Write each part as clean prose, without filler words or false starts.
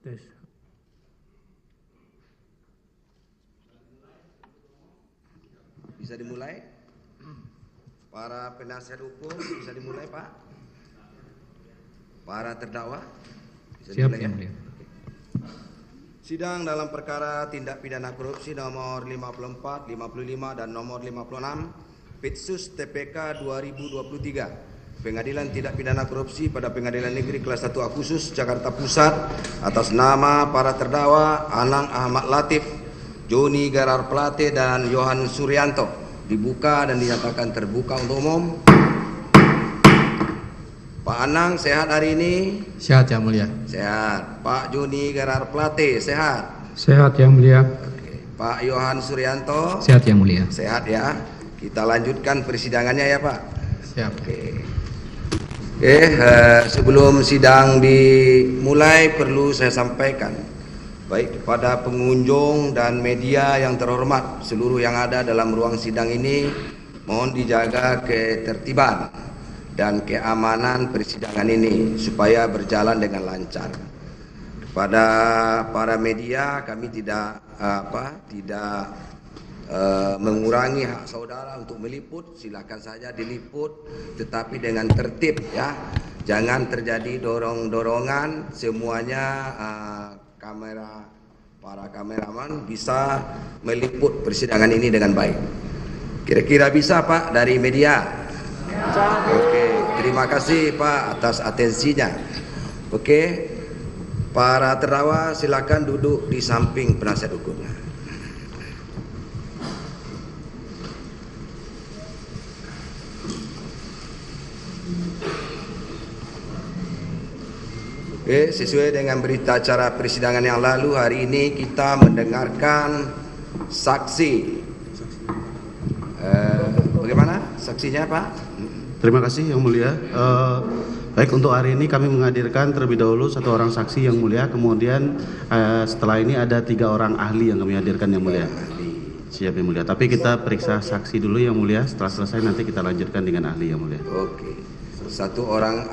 Tes. Bisa dimulai? Para penasihat hukum bisa dimulai, Pak? Para terdakwa bisa Siap, dimulai, Yang ya? Mulia. Sidang dalam perkara tindak pidana korupsi nomor 54, 55 dan nomor 56 Pitsus TPK 2023. Pengadilan Tindak Pidana Korupsi pada Pengadilan Negeri Kelas 1A Khusus Jakarta Pusat atas nama para terdakwa Anang Ahmad Latif, Joni Gerar Plate dan Yohan Suryanto dibuka dan dinyatakan terbuka untuk umum. Pak Anang sehat hari ini? Sehat, Yang Mulia. Sehat. Pak Joni Gerar Plate sehat? Sehat, Yang Mulia. Oke. Pak Yohan Suryanto? Sehat, Yang Mulia. Sehat ya. Kita lanjutkan persidangannya ya, Pak. Siap. Sebelum sidang dimulai perlu saya sampaikan baik kepada pengunjung dan media yang terhormat, seluruh yang ada dalam ruang sidang ini mohon dijaga ketertiban dan keamanan persidangan ini supaya berjalan dengan lancar. Kepada para media kami tidak mengurangi hak saudara untuk meliput, silakan saja diliput tetapi dengan tertib ya. Jangan terjadi dorong-dorongan, semuanya para kameraman bisa meliput persidangan ini dengan baik. Kira-kira bisa, Pak, dari media? Oke, terima kasih Pak atas atensinya. Oke, para terdakwa silakan duduk di samping penasihat hukumnya. Oke, sesuai dengan berita acara persidangan yang lalu, hari ini kita mendengarkan saksi. Bagaimana saksinya, Pak? Terima kasih, Yang Mulia. Baik, untuk hari ini kami menghadirkan terlebih dahulu satu orang saksi, Yang Mulia. Kemudian setelah ini ada 3 orang ahli yang kami hadirkan, Yang Mulia. Siap, Yang Mulia. Tapi kita periksa saksi dulu, Yang Mulia. Setelah selesai nanti kita lanjutkan dengan ahli, Yang Mulia. Oke. Satu orang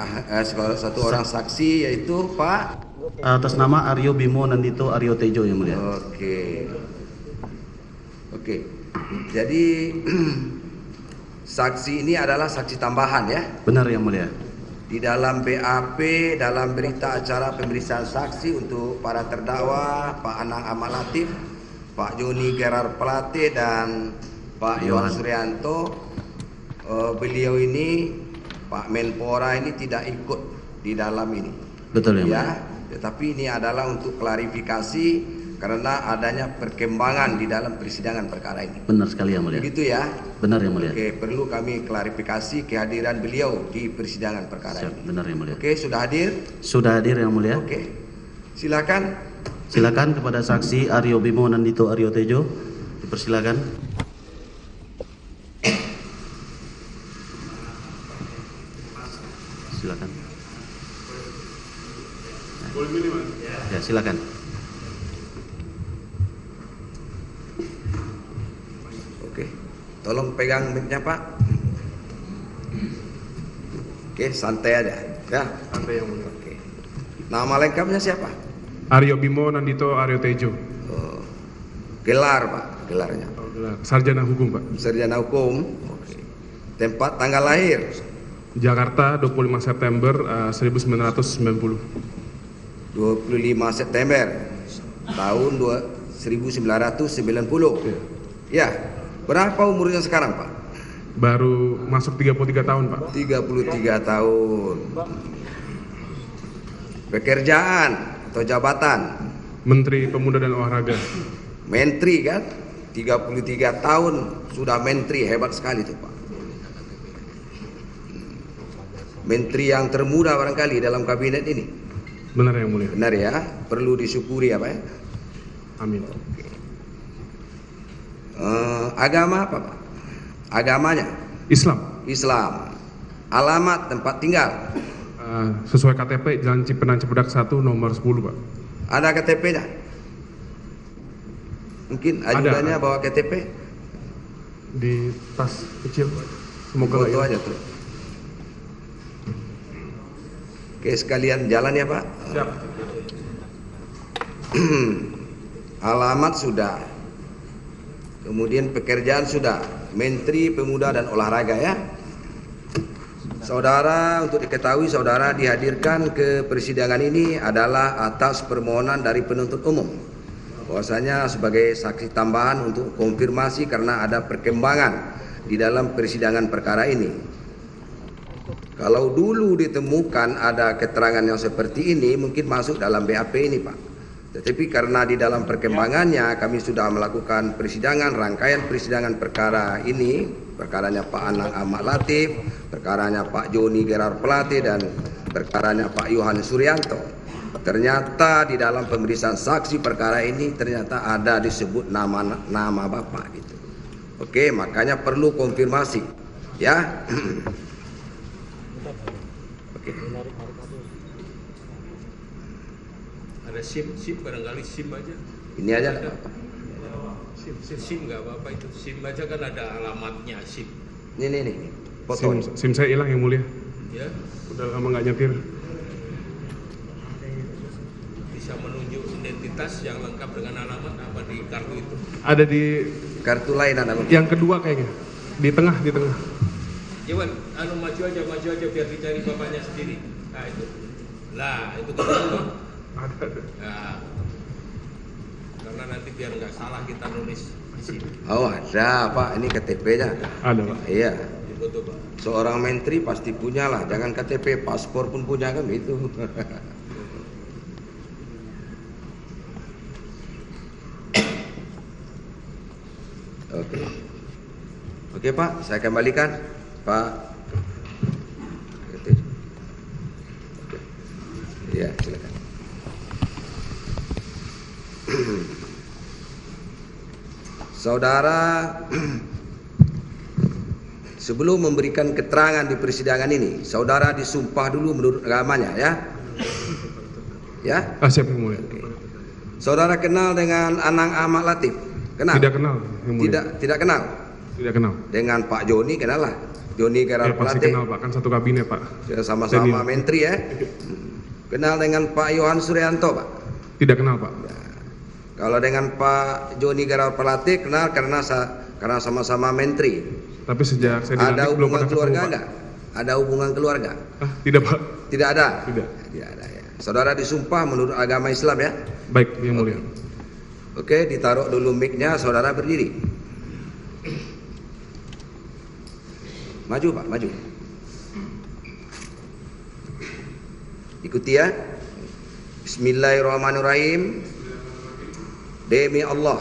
saksi yaitu Pak atas nama Aryo Bimo Nandito Aryo Tejo, Yang Mulia. Oke. Jadi saksi ini adalah saksi tambahan ya? Benar, Yang Mulia. Di dalam BAP, dalam berita acara pemeriksaan saksi untuk para terdakwa Pak Anang Ahmad Latif, Pak Joni Gerar Plate dan Pak Yohan Suryanto, beliau ini Pak Menpora ini tidak ikut di dalam ini. Betul, Yang Mulia. Ya, tetapi ini adalah untuk klarifikasi karena adanya perkembangan di dalam persidangan perkara ini. Benar sekali, Yang Mulia. Begitu ya? Benar, Yang Mulia. Oke, perlu kami klarifikasi kehadiran beliau di persidangan perkara Siap, ini. benar, Yang Mulia. Oke, sudah hadir? Sudah hadir, Yang Mulia. Oke. Silakan. Silakan kepada saksi Aryo Bimo Nandito Aryo Tejo. Dipersilakan. Silakan. Ya, silakan. Oke. Tolong pegang mic-nya, Pak. Oke, santai aja. Ya. Santai, Yang Mulia. Oke. Nama lengkapnya siapa? Aryo Bimo Nandito Aryo Tejo. Oh. Gelar, Pak. Gelarnya. Sarjana Hukum, Pak. Sarjana Hukum. Oke. Tempat tanggal lahir. Jakarta 25 September 1990. 25 September tahun 1990. Ya. Berapa umurnya sekarang, Pak? Baru masuk 33 tahun, Pak. 33 tahun. Pekerjaan atau jabatan? Menteri Pemuda dan Olahraga. Menteri kan? 33 tahun sudah menteri, hebat sekali tuh, Pak. Menteri yang termuda barangkali dalam kabinet ini. Benar, Yang Mulia. Benar ya, perlu disyukuri apa ya? Amin. Agama apa, Pak? Agamanya? Islam. Islam. Alamat tempat tinggal? Sesuai KTP Jalan Cipenan Cipedak 1 nomor 10, Pak. Ada KTP-nya? Mungkin ajudannya Ada. bawa KTP? Di tas kecil. Semoga Foto aja tuh. Oke, sekalian jalan ya Pak. Siap. Alamat sudah. Kemudian pekerjaan sudah. Menteri Pemuda dan Olahraga ya. Saudara, untuk diketahui saudara dihadirkan ke persidangan ini adalah atas permohonan dari penuntut umum. Bahwasanya sebagai saksi tambahan untuk konfirmasi karena ada perkembangan di dalam persidangan perkara ini. Kalau dulu ditemukan ada keterangan yang seperti ini mungkin masuk dalam BAP ini Pak. Tetapi karena di dalam perkembangannya kami sudah melakukan persidangan, rangkaian persidangan perkara ini, perkaranya Pak Anang Ahmad Latif, perkaranya Pak Joni Gerard Pelate dan perkaranya Pak Yohan Suryanto. Ternyata di dalam pemeriksaan saksi perkara ini ternyata ada disebut nama Bapak gitu. Oke, makanya perlu konfirmasi ya. Oke. Ada SIM barangkali SIM aja. Ini aja. SIM nggak apa-apa itu. SIM aja kan ada alamatnya SIM. Nih. Foto. SIM saya hilang yang mulia. Ya, Udah lama nggak nyetir. bisa menunjuk identitas yang lengkap dengan alamat apa di kartu itu. Ada di Kartu lain ada. yang kedua kayaknya. Di tengah. Iwan, maju aja biar dicari bapaknya sendiri. Nah itu. Lah, itu kedua. Ada. Nah, karena nanti biar nggak salah kita nulis di sini. Oh ada Pak, ini KTP-nya. Ada Pak. Iya. Betul Pak. Seorang menteri pasti punya lah, jangan KTP, paspor pun punya kan gitu. Oke Pak, saya kembalikan Pak. Oke. Ya silakan. Saudara, sebelum memberikan keterangan di persidangan ini, saudara disumpah dulu menurut agamanya ya. Ya. Siap yang mulia. Saudara kenal dengan Anang Ahmad Latif? Kenal? Tidak kenal yang mulia. Tidak kenal. Tidak kenal. Dengan Pak Joni kenal lah. Joni Gerard Pasti Pelate. kenal Pak, kan satu kabinet Pak. Sudah sama-sama Senior. menteri ya. Kenal dengan Pak Yohan Suryanto Pak? Tidak kenal Pak. Kalau dengan Pak Joni Gerard Pelate kenal karena sama-sama menteri. Tapi sejak saya Ada dilantik belum hubungan pernah keluarga ketemu Pak. enggak? Ada hubungan keluarga? Tidak Pak. Tidak ada? Tidak. Tidak ada ya. Saudara disumpah menurut agama Islam ya? Baik yang mulia. Oke, ditaruh dulu mic-nya, saudara berdiri. Maju Pak, maju. Ikuti ya. Bismillahirrahmanirrahim. Demi Allah,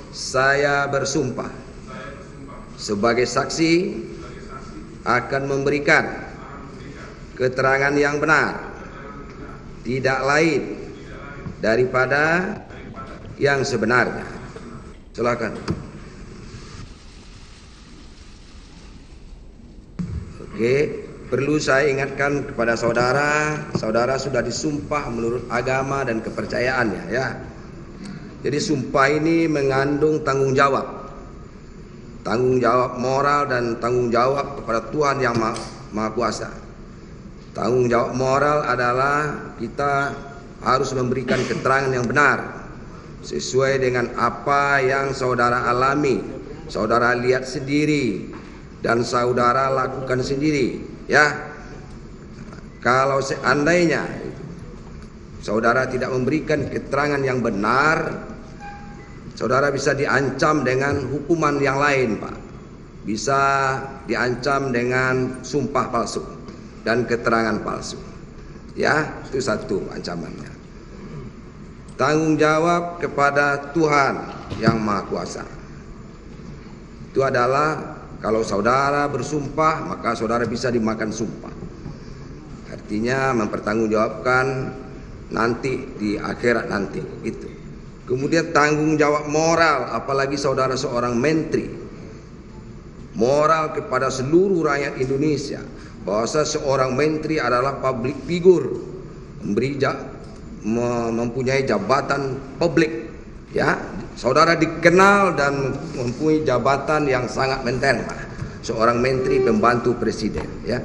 saya bersumpah sebagai saksi akan memberikan keterangan yang benar, tidak lain daripada yang sebenarnya. Silakan. Oke, perlu saya ingatkan kepada saudara, saudara sudah disumpah menurut agama dan kepercayaannya ya. Jadi sumpah ini mengandung tanggung jawab moral dan tanggung jawab kepada Tuhan yang Maha Kuasa. Tanggung jawab moral adalah kita harus memberikan keterangan yang benar sesuai dengan apa yang saudara alami, saudara lihat sendiri dan saudara lakukan sendiri ya. Kalau seandainya saudara tidak memberikan keterangan yang benar, saudara bisa diancam dengan hukuman yang lain Pak. Bisa diancam dengan sumpah palsu dan keterangan palsu. Ya, itu satu ancamannya. Tanggung jawab kepada Tuhan yang Maha Kuasa. Itu adalah kalau saudara bersumpah, maka saudara bisa dimakan sumpah. Artinya mempertanggungjawabkan nanti di akhirat nanti itu. Kemudian tanggung jawab moral, apalagi saudara seorang menteri. Moral kepada seluruh rakyat Indonesia bahwa seorang menteri adalah public figure, mempunyai jabatan publik, ya. Saudara dikenal dan mempunyai jabatan yang sangat penting, Pak. Seorang menteri pembantu presiden, ya.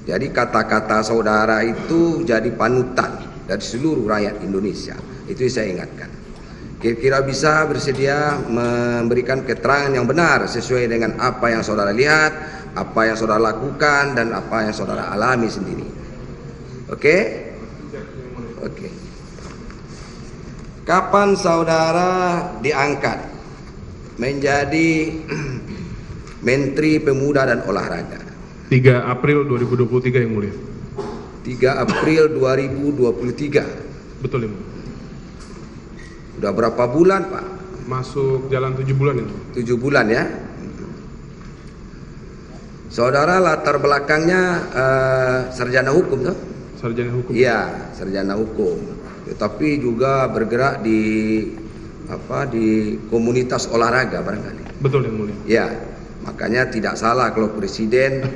Jadi kata-kata saudara itu jadi panutan dari seluruh rakyat Indonesia. Itu saya ingatkan. Kira-kira bisa bersedia memberikan keterangan yang benar sesuai dengan apa yang saudara lihat, apa yang saudara lakukan, dan apa yang saudara alami sendiri. Oke? Oke. Kapan saudara diangkat menjadi Menteri Pemuda dan Olahraga? 3 April 2023 yang mulia. 3 April 2023. Betul yang mulia. Udah berapa bulan, Pak? Masuk jalan 7 bulan ya. 7 bulan ya. Saudara latar belakangnya sarjana hukum tuh? Sarjana hukum. Iya, sarjana hukum. Tetapi juga bergerak di komunitas olahraga barangkali. Betul yang mulia. Ya, makanya tidak salah kalau presiden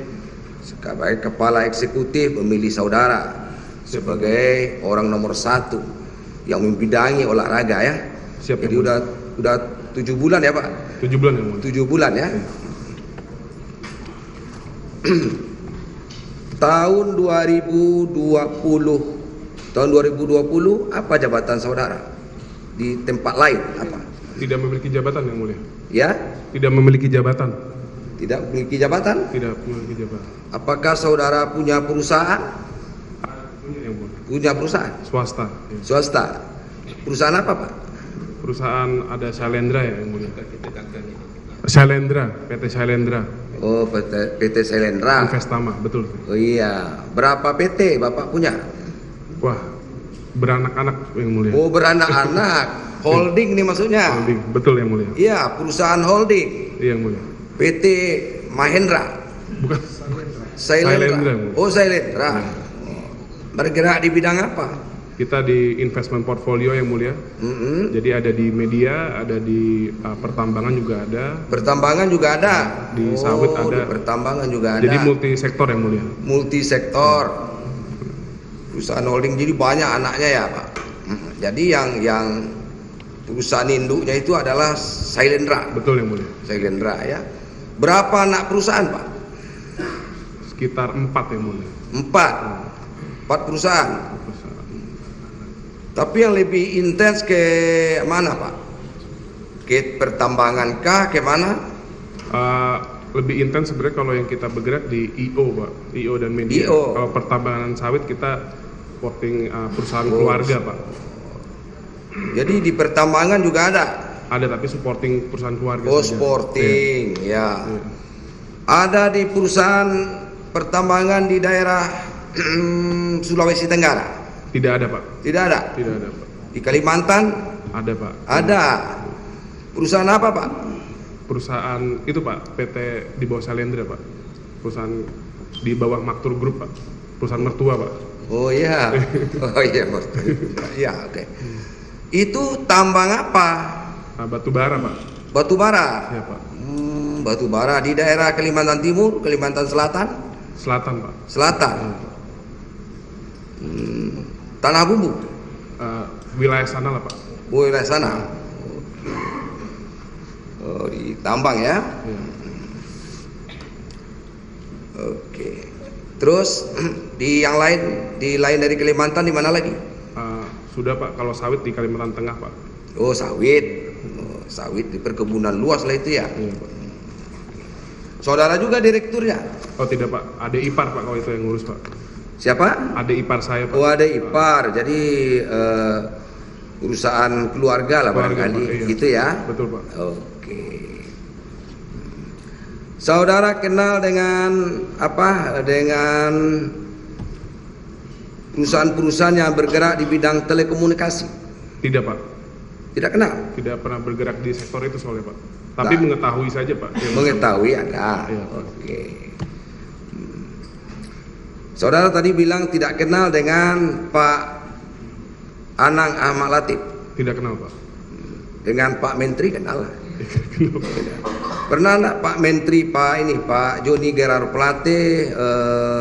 sebagai kepala eksekutif memilih saudara sebagai orang nomor 1 yang membidangi olahraga ya. Siap. Jadi udah 7 bulan ya, Pak? 7 bulan yang mulia. 7 bulan ya. Tahun 2020 apa jabatan saudara di tempat lain apa? Tidak memiliki jabatan yang mulia. Ya? Tidak memiliki jabatan. Tidak memiliki jabatan? Tidak memiliki jabatan. Apakah saudara punya perusahaan? Punya yang mulia. Punya perusahaan? Swasta. Ya. Swasta. Perusahaan apa, Pak? Perusahaan ada Shailendra ya yang mulia. Shailendra, PT Shailendra. Oh, PT Shailendra. Investama, betul. Oh iya. Berapa PT Bapak punya? Wah, beranak-anak yang mulia. Oh, beranak-anak. Holding nih maksudnya? Holding, betul yang mulia. Iya, perusahaan holding. Iya yang mulia. PT Mahendra. Bukan. Shailendra. Oh, Shailendra. Ya. Bergerak di bidang apa? Kita di investment portfolio yang mulia. Jadi ada di media, ada di pertambangan juga ada. Pertambangan juga ada. Di sawit ada. Di pertambangan juga ada. Jadi multi sektor yang mulia. Multi sektor. Perusahaan holding jadi banyak anaknya ya, Pak. Jadi yang perusahaan induknya itu adalah Shailendra. Betul yang mulia. Shailendra ya. Berapa anak perusahaan, Pak? Sekitar 4 yang mulia. 4 perusahaan. Tapi yang lebih intens ke mana, Pak? Ke pertambangan kah? Ke mana? Lebih intens sebenarnya kalau yang kita bergerak di IO, Pak. IO dan media. IO. Kalau pertambangan sawit kita supporting perusahaan keluarga, Pak. Jadi di pertambangan juga ada? Ada, tapi supporting perusahaan keluarga. Oh, saja. sporting, ya. Iya. Ada di perusahaan pertambangan di daerah Sulawesi Tenggara? Tidak ada, Pak. Tidak ada? Tidak ada, Pak. Di Kalimantan? Ada, Pak. Ada. Perusahaan apa, Pak? Perusahaan itu, Pak, PT di bawah Shailendra, Pak. Perusahaan di bawah Maktur Group, Pak. Perusahaan mertua, Pak. Oh iya. Oh iya, ya, oke. Itu tambang apa? Batu bara, Pak. Batu bara. Ya, Pak. Batu bara di daerah Kalimantan Timur, Kalimantan Selatan? Selatan, Pak. Selatan. Tanah Bumbu. Wilayah sana lah, Pak. Wilayah sana. Oh, di tambang ya. Ya. Oke. Terus di yang lain, di lain dari Kalimantan di mana lagi? Sudah, Pak. Kalau sawit di Kalimantan Tengah, Pak. Oh, sawit. Oh, sawit di perkebunan luas lah itu ya. Iya, Pak. Saudara juga direkturnya? Oh tidak, Pak. Ada ipar, Pak, kalau itu yang ngurus, Pak. Siapa? Ada ipar saya, Pak. Oh, ada ipar. Jadi perusahaan keluarga lah Keluarga, barangkali, Pak, iya. gitu ya. Betul, Pak. Oke. Saudara kenal dengan apa? Dengan perusahaan-perusahaan yang bergerak di bidang telekomunikasi? Tidak, Pak. Tidak kenal? Tidak pernah bergerak di sektor itu soalnya, Pak. Tapi Nah. mengetahui saja, Pak. Yang Mengetahui ada. Iya, Pak. Oke. Saudara tadi bilang tidak kenal dengan Pak Anang Ahmad Latif. Tidak kenal, Pak. Dengan Pak Menteri kenal lah. Pernah enggak Pak Menteri, Pak Joni Gerardo Plate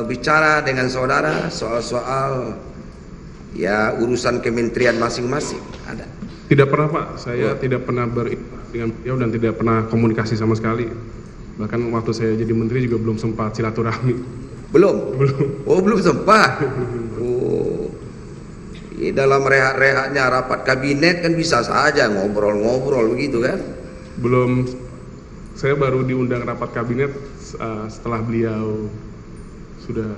bicara dengan saudara soal-soal Ya, urusan kementerian masing-masing ada. Tidak pernah Pak, saya tidak pernah berinteraksi dengan beliau dan tidak pernah komunikasi sama sekali. Bahkan waktu saya jadi menteri juga belum sempat silaturahmi. Belum? Oh, belum sempat. Oh. Dalam rehat-rehatnya rapat kabinet kan bisa saja ngobrol-ngobrol begitu kan? Belum, saya baru diundang rapat kabinet setelah beliau sudah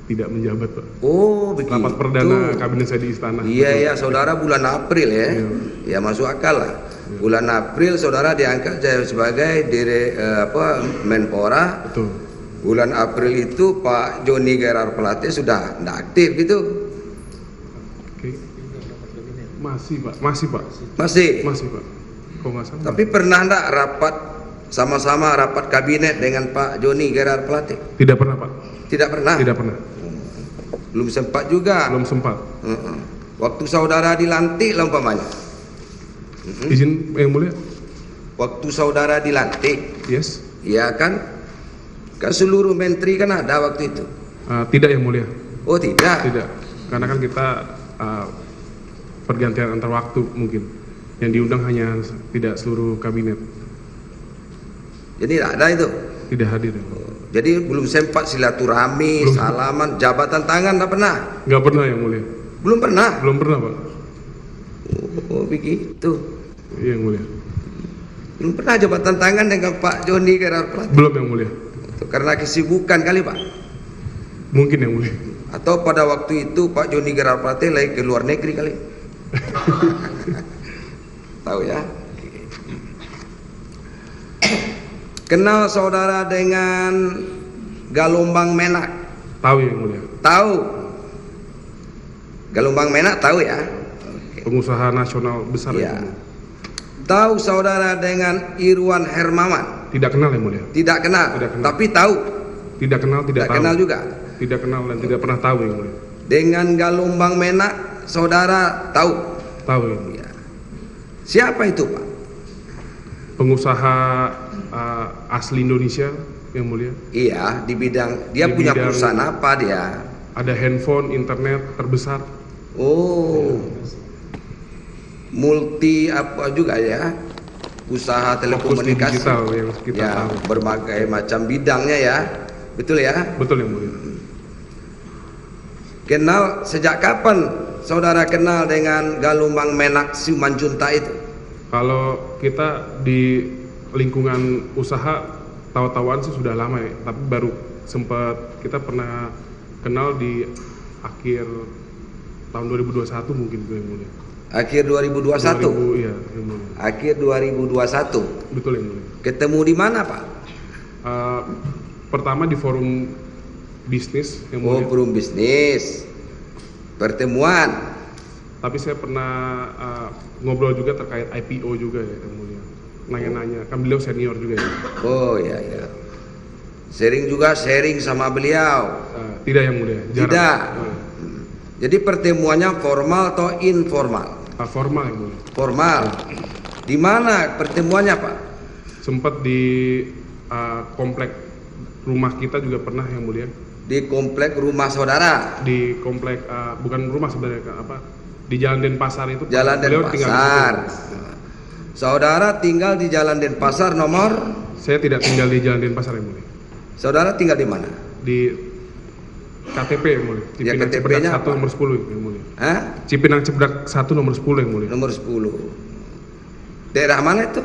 tidak menjabat Pak. Oh, begitu. Rapat perdana kabinet saya di istana. Iya ya, saudara bulan April ya. Ya masuk akal lah. Bulan April saudara diangkat sebagai Menpora. Betul. Bulan April itu Pak Joni Gerard Plate sudah tidak aktif gitu. Oke. Masih Pak, masih Pak. Masih Pak. Kok nggak salah? Tapi pernah enggak sama-sama rapat kabinet dengan Pak Joni Gerard Plate? Tidak pernah Pak. Tidak pernah. Tidak pernah. Belum sempat juga. Belum sempat. Waktu saudara dilantik lah umpamanya. Izin yang mulia. Waktu saudara dilantik, Yes. ya kan? Kan seluruh menteri kan ada waktu itu. Tidak yang mulia. Oh tidak. Tidak. Karena kan kita pergantian antar waktu mungkin. Yang diundang hanya tidak seluruh kabinet. Jadi tidak ada itu. Tidak hadir. Jadi belum sempat silaturahmi, salaman, jabatan tangan tak pernah. Nggak pernah yang mulia. Belum pernah. Belum pernah Pak. Oh begitu. Iya yang mulia. Belum pernah jabatan tangan dengan Pak Joni Gerard Plate. Belum yang mulia. Karena kesibukan kali Pak. Mungkin yang mulia. Atau pada waktu itu Pak Joni Gerard Plate lagi ke luar negeri kali. Tahu ya. Kenal saudara dengan Galombang Menak? Tahu yang mulia. Tahu. Galombang Menak tahu ya? Pengusaha nasional besar Ya. yang mulia. Tahu saudara dengan Irwan Hermawan? Tidak kenal yang mulia. Tidak kenal. Tidak kenal. Tapi tahu. Tidak kenal, tidak tahu. Kenal juga. Tidak kenal dan tidak pernah tahu yang mulia. Dengan Galombang Menak saudara tahu? Tahu yang mulia. Ya. Siapa itu Pak? Pengusaha asli Indonesia yang mulia. Iya, di bidang dia Di punya bidang- perusahaan apa dia? Ada handphone, internet terbesar. Oh. Multi apa juga ya? Usaha Fokus di telekomunikasi. digital yang kita Ya, tahu. berbagai macam bidangnya ya. Betul ya? Betul yang mulia. Kenal sejak kapan saudara kenal dengan Galombang Menak Simanjuntak itu? Kalau kita di lingkungan usaha tahu-tahuan sih sudah lama ya, tapi baru sempat kita pernah kenal di akhir tahun 2021 mungkin yang mulia. Akhir 2021. 2000, iya, yang mulia. Akhir 2021. Betul yang mulia. Ketemu di mana, Pak? Pertama di forum bisnis yang Oh, mulia. forum bisnis. Pertemuan. Tapi saya pernah ngobrol juga terkait IPO juga ya yang mulia. Nanya-nanya, kan beliau senior juga ya. Oh iya ya. Sharing sama beliau. Tidak yang mulia. Jarang. Tidak. Jadi pertemuannya formal atau informal? Formal yang mulia. Formal. Di mana pertemuannya, Pak? Sempat di komplek rumah kita juga pernah yang mulia. Di komplek rumah saudara. Di komplek bukan rumah sebenarnya apa? Di Jalan Denpasar itu. Jalan beliau tinggal di situ. Denpasar. Saudara tinggal di Jalan Denpasar nomor? Saya tidak tinggal di Jalan Denpasar yang mulia. Saudara tinggal di mana? Di KTP yang mulia. Ya, Cipinang Cepedak KTP-nya 1 apa? nomor 10 yang mulia. Hah? Cipinang Cepedak 1 nomor 10 yang mulia. Nomor 10. Daerah mana itu?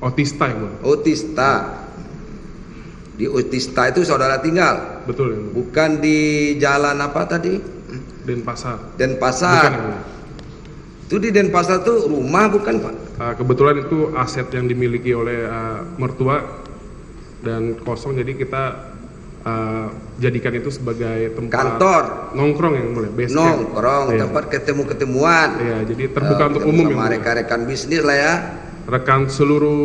Otista yang mulia. Otista. Di Otista itu saudara tinggal? Betul yang mulia. Bukan di jalan apa tadi? Denpasar. Denpasar. Bukan yang mulia. Itu di Denpasar tuh rumah bukan, Pak? Kebetulan itu aset yang dimiliki oleh mertua dan kosong, jadi kita jadikan itu sebagai tempat Kantor. nongkrong yang mulai base camp. Nongkrong, Iya. tempat ketemu-ketemuan. Iya, jadi terbuka untuk Ketemu umum yang sama mulia. rekan-rekan bisnis lah ya. Rekan seluruh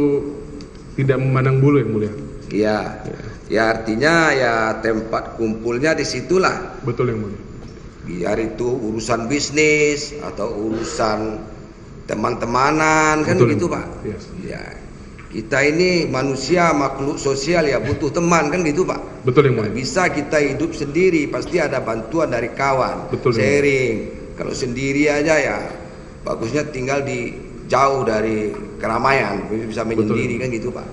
tidak memandang bulu yang mulia. Iya. Ya artinya ya tempat kumpulnya di situlah. Betul yang mulia. Biar itu urusan bisnis atau urusan teman-temanan kan Betul, begitu, yang Pak. mulia. Yes. Ya. Kita ini manusia makhluk sosial ya butuh teman kan gitu, Pak. Betul yang Nggak mulia. bisa kita hidup sendiri, pasti ada bantuan dari kawan, Betul, ya. sharing. Kalau sendiri aja ya bagusnya tinggal di jauh dari keramaian, bisa menyendiri kan gitu Pak.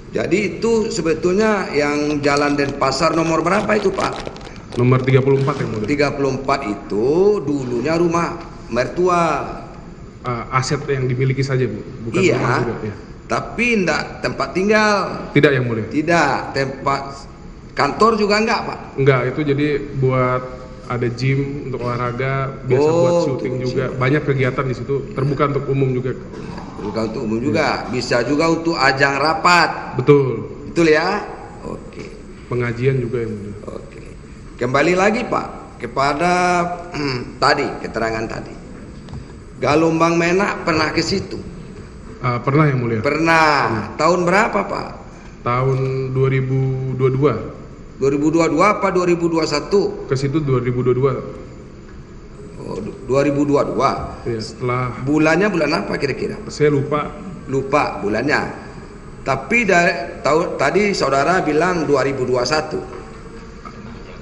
Jadi itu sebetulnya yang Jalan Denpasar nomor berapa itu Pak? Nomor 34 yang mulia. 34 itu dulunya rumah mertua. Aset yang dimiliki saja, Bu. Bukan Iya, rumah juga, ya. tapi enggak tempat tinggal. Tidak yang mulia. Tidak, tempat kantor juga enggak Pak. Enggak, itu jadi buat ada gym untuk olahraga, biasa buat Oh, syuting untuk juga. Banyak kegiatan di situ, terbuka untuk umum juga. Bukan untuk umum juga, bisa juga untuk ajang rapat. Betul. Betul ya? Oke. Pengajian juga yang mulia. Oke. Kembali lagi Pak kepada tadi keterangan tadi. Galombang Menak pernah ke situ? Pernah yang mulia. Pernah. Tahun berapa Pak? Tahun 2022. 2022 apa 2021? Ke situ 2022. Oh, 2022. Ya, setelah Bulannya bulan apa kira-kira? saya lupa. Lupa bulannya. Tapi tadi saudara bilang 2021.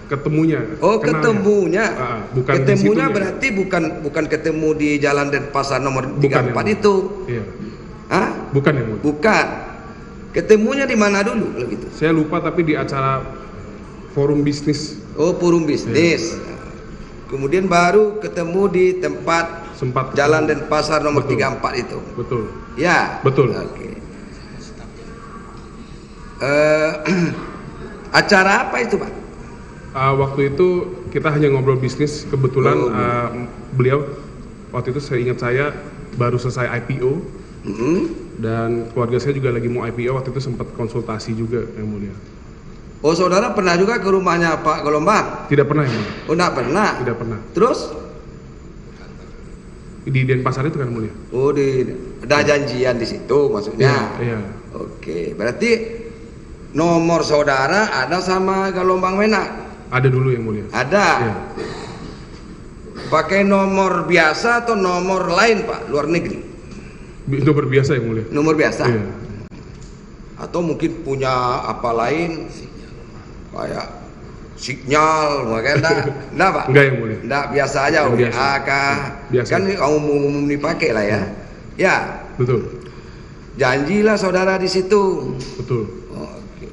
Ketemunya. Oh, kenalnya. ketemunya. Bukan di Ketemunya situnya. berarti bukan ketemu di Jalan Denpasar nomor Bukan 34 yang- itu. Iya. Hah? Bukan yang mulia. Bukan. Ketemunya di mana dulu kalau gitu? Saya lupa, tapi di acara forum bisnis Oh, forum bisnis. Kemudian baru ketemu di tempat sempat Jalan Denpasar nomor Betul. 34 itu. Betul. Ya. Betul. Oke. Acara apa itu, Pak? Waktu itu kita hanya ngobrol bisnis. Kebetulan Oh, beliau waktu itu saya baru selesai IPO Mm-hmm. dan keluarga saya juga lagi mau IPO. Waktu itu sempat konsultasi juga yang mulia. Oh, saudara pernah juga ke rumahnya Pak Galombang? Tidak pernah yang mulia. Oh, enggak pernah. Tidak pernah. Terus? Di Denpasar itu kan mulia. Oh, ada janjian di situ maksudnya. Iya. Oke, berarti nomor saudara ada sama Galombang Menak? Ada dulu yang mulia. Ada. Iya. Pakai nomor biasa atau nomor lain, Pak? Luar negeri? Itu berbiasa yang mulia. Nomor biasa? Iya. Atau mungkin punya apa lain? Kayak sinyal, makanya enggak Pak? Enggak yang mulia. Enggak, biasa aja, Yang biasa. WA kah? Biasa. Kan umum dipakai lah ya. Ya, Betul. janjilah saudara di situ. Betul. Oke.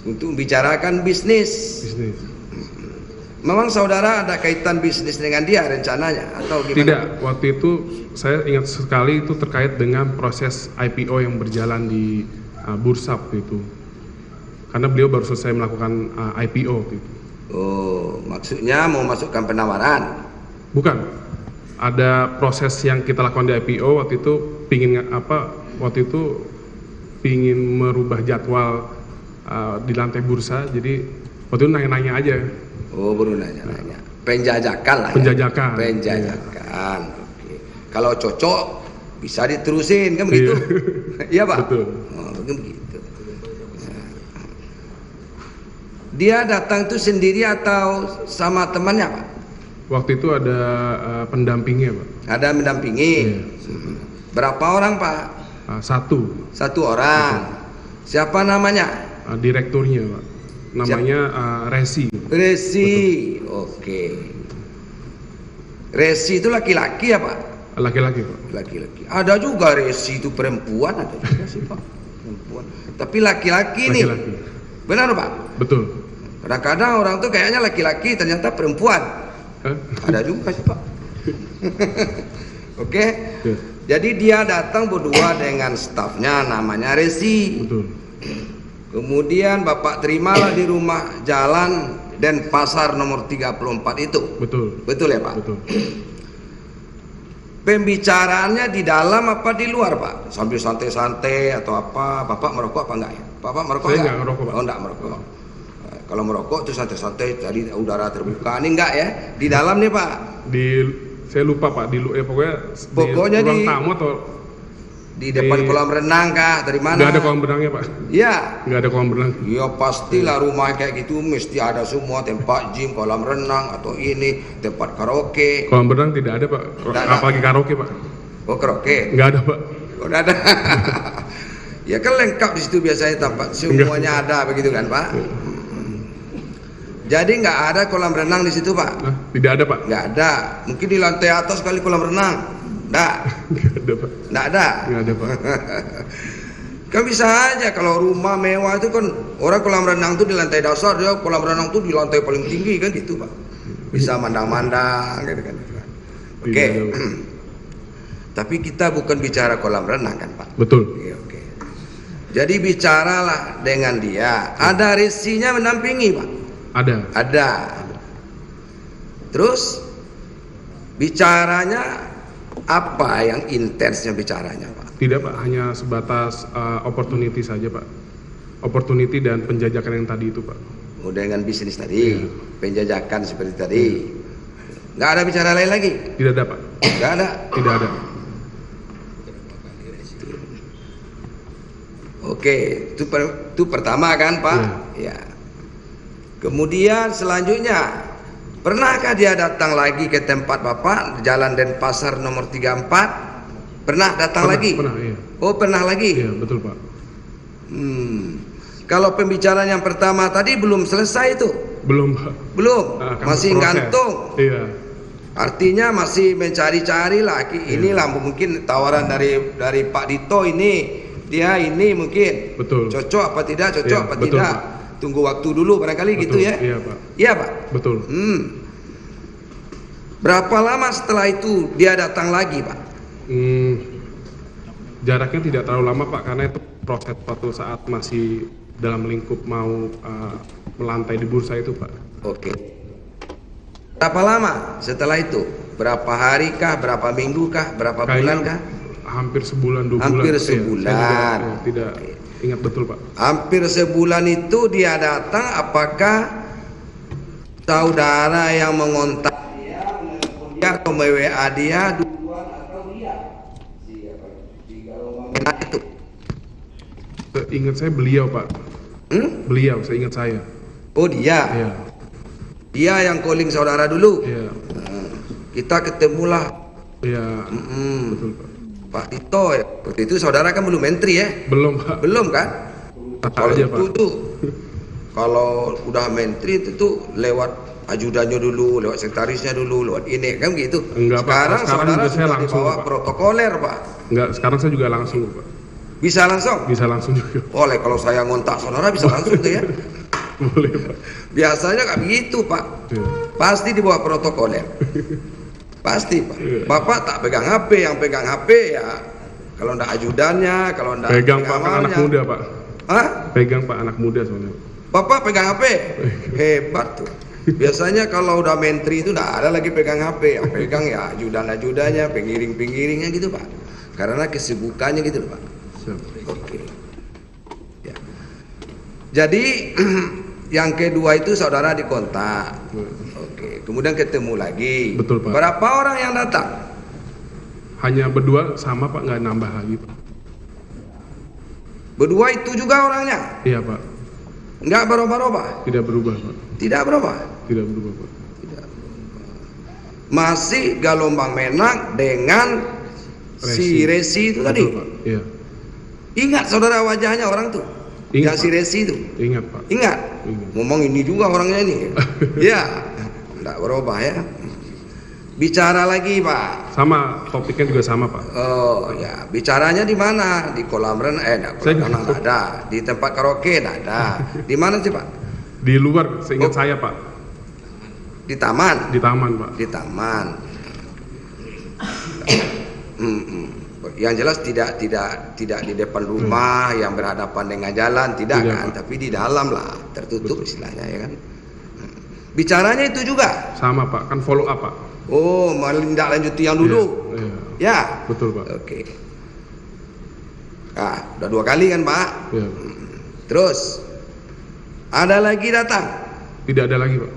Untuk bicarakan bisnis. Bisnis. Memang saudara ada kaitan bisnis dengan dia rencananya atau gimana? Tidak, waktu itu saya ingat sekali itu terkait dengan proses IPO yang berjalan di bursa waktu itu. Karena beliau baru selesai melakukan IPO waktu itu. Oh, maksudnya mau masukkan penawaran? Bukan. Ada proses yang kita lakukan di IPO waktu itu waktu itu pingin merubah jadwal di lantai bursa. Jadi waktu itu nanya-nanya aja. Oh, baru nanya-nanya. Penjajakan lah. Penjajakan. Ya? Penjajakan. Oke. Kalau cocok bisa diterusin kan begitu? Iya Pak. Betul. Oh, begitu. Dia datang itu sendiri atau sama temannya Pak? Waktu itu ada pendampingnya, Pak. Ada mendampingi. Iya. Berapa orang Pak? Satu. Satu orang. Siapa namanya? Direkturnya, Pak. Namanya Resi. Resi. Oke. Resi itu laki-laki ya Pak? Laki-laki, Pak. Laki-laki. Ada juga Resi itu perempuan, ada juga sih Pak. Perempuan. Tapi laki-laki nih. Laki-laki. Benar Pak? Betul. Kadang-kadang orang tuh kayaknya laki-laki ternyata perempuan. Hah? Ada juga sih Pak. Oke. Ya, Jadi dia datang berdua dengan stafnya namanya Resi. betul. Kemudian Bapak terimalah di rumah Jalan Denpasar nomor 34 itu. Betul. Betul ya Pak? Betul. Pembicaraannya di dalam apa di luar Pak? Sambil santai-santai atau apa? Bapak merokok apa enggak ya? Bapak merokok Saya enggak? enggak ngerokok, Pak. Oh enggak merokok. Kalau merokok itu santai-santai dari udara terbuka. Ini enggak ya? Di dalam nih Pak? Saya lupa, Pak. Pokoknya di ruang di- tamu atau Di depan kolam renang kah? Dari mana? nggak ada kolam renangnya, Pak. Iya. Nggak ada kolam renang. Ya pastilah rumah kayak gitu mesti ada semua, tempat gym, kolam renang atau ini tempat karaoke. Kolam renang tidak ada, Pak. Nggak ada. Apalagi karaoke, Pak. Oh karaoke? Nggak ada, Pak. Oh, nggak ada. Ya kan lengkap di situ biasanya tampak semuanya ada begitu kan Pak. Jadi nggak ada kolam renang di situ Pak? Nah, tidak ada Pak. Nggak ada. Mungkin di lantai atas kali kolam renang. Nggak. Nggak ada Pak. Nggak ada. Nggak ada Pak. Kan bisa aja kalau rumah mewah itu kan orang kolam renang tuh di lantai dasar, dia kolam renang tuh di lantai paling tinggi kan gitu Pak. Bisa mandang-mandang gitu kan. Oke. Tapi kita bukan bicara kolam renang kan Pak. Betul. Oke. Jadi bicaralah dengan dia. Ada resinya mendampingi Pak. Ada. Terus bicaranya apa yang intensnya bicaranya Pak? Tidak Pak, hanya sebatas opportunity saja Pak. Opportunity dan penjajakan yang tadi itu Pak. Oh, dengan bisnis tadi, penjajakan seperti tadi. Nggak ada bicara lain lagi? Tidak ada Pak. Nggak ada? Tidak ada. Oke, itu pertama kan Pak? Ya. Kemudian selanjutnya, pernahkah dia datang lagi ke tempat Bapak, Jalan Denpasar nomor 34? Pernah datang lagi? Pernah, iya. Oh, pernah lagi? Iya, betul Pak. Kalau pembicaraan yang pertama tadi belum selesai itu? Belum Pak. Belum, masih gantung. Iya. Artinya masih mencari-cari lah. Inilah mungkin tawaran dari Pak Dito ini. Dia ini mungkin Betul. cocok apa tidak, cocok Iya, apa betul, tidak. Pak. Tunggu waktu dulu barangkali Betul, gitu ya. Iya Pak. Iya Pak. Betul. Berapa lama setelah itu dia datang lagi Pak? Jaraknya tidak terlalu lama Pak, karena itu proses suatu saat masih dalam lingkup mau melantai di bursa itu Pak. Oke. Berapa lama setelah itu? Berapa hari kah? Berapa minggu kah? Berapa bulan kah? Hampir sebulan, 2 bulan. Hampir Iya, sebulan. saya tidak ingat betul Pak. Hampir sebulan itu dia datang. Apakah saudara yang mengontak dia, menelpon dia atau WA dia duluan atau dia? Siapa? Itu. Ingat saya beliau Pak. Beliau, saya ingat saya. Oh dia. Iya. Dia yang calling saudara dulu. Iya. Kita ketemulah. Iya. Betul Pak. Pak Tito ya. Waktu itu saudara kan belum menteri ya? Belum Pak. Belum kan? Kalau aja, itu Pak. tuh, kalau udah menteri itu tuh lewat ajudannya dulu, lewat sekretarisnya dulu, lewat ini kan gitu. Enggak, Pak. Sekarang Sekarang saudara juga saya sudah langsung, dibawa Pak. protokoler Pak. Enggak, sekarang saya juga langsung Pak. Bisa langsung? Bisa langsung juga. Boleh kalau saya ngontak saudara bisa langsung tuh ya. Boleh Pak. Biasanya nggak begitu Pak. Iya. Pasti dibawa protokoler. Pasti Pak. Bapak tak pegang HP, yang pegang HP ya kalau ndak ajudannya, kalau ndak Pegang Pak, kan anak awalnya. muda Pak. Hah? Pegang Pak, anak muda soalnya. Bapak pegang HP? Hebat tuh. Biasanya kalau udah menteri itu nggak ada lagi pegang HP, yang pegang ya ajudan-ajudannya, pengiring-pengiringnya gitu Pak. Karena kesibukannya gitu loh Pak. Oke. Ya. Jadi yang kedua itu saudara dikontak. Oke. Kemudian ketemu lagi. Betul, Pak. Berapa orang yang datang? Hanya berdua sama Pak, nggak nambah lagi Pak. Berdua itu juga orangnya? Iya Pak. Nggak berubah-ubah? Tidak berubah Pak. Tidak berubah? Tidak berubah Pak. Masih Galombang Menak dengan si Resi itu Betul, tadi. Pak. Iya. Ingat saudara wajahnya orang tuh? Ingat, Yang si Pak. Resi itu? Ingat Pak. Ingat? Ingat. Ngomong ini juga orangnya ini. Ya, enggak berubah ya. Bicara lagi Pak. Sama, topiknya juga sama Pak. Oh ya, bicaranya di mana? Di kolam renang? Enggak, kolam Saya renang enggak ada. Di tempat karaoke enggak ada. Di mana sih Pak? Di luar, seingat Oh. saya Pak. Di taman. Di taman Pak. Di taman. Yang jelas tidak di depan rumah yang berhadapan dengan jalan, tidak kan, Pak. tapi di dalam lah, tertutup istilahnya ya kan. Bicaranya itu juga. Sama Pak, kan follow up Pak. Oh, menindaklanjuti yang dulu. Iya, iya. Ya. Betul Pak. Oke. Nah, udah 2 kali kan Pak. Iya. Terus ada lagi datang. Tidak ada lagi Pak.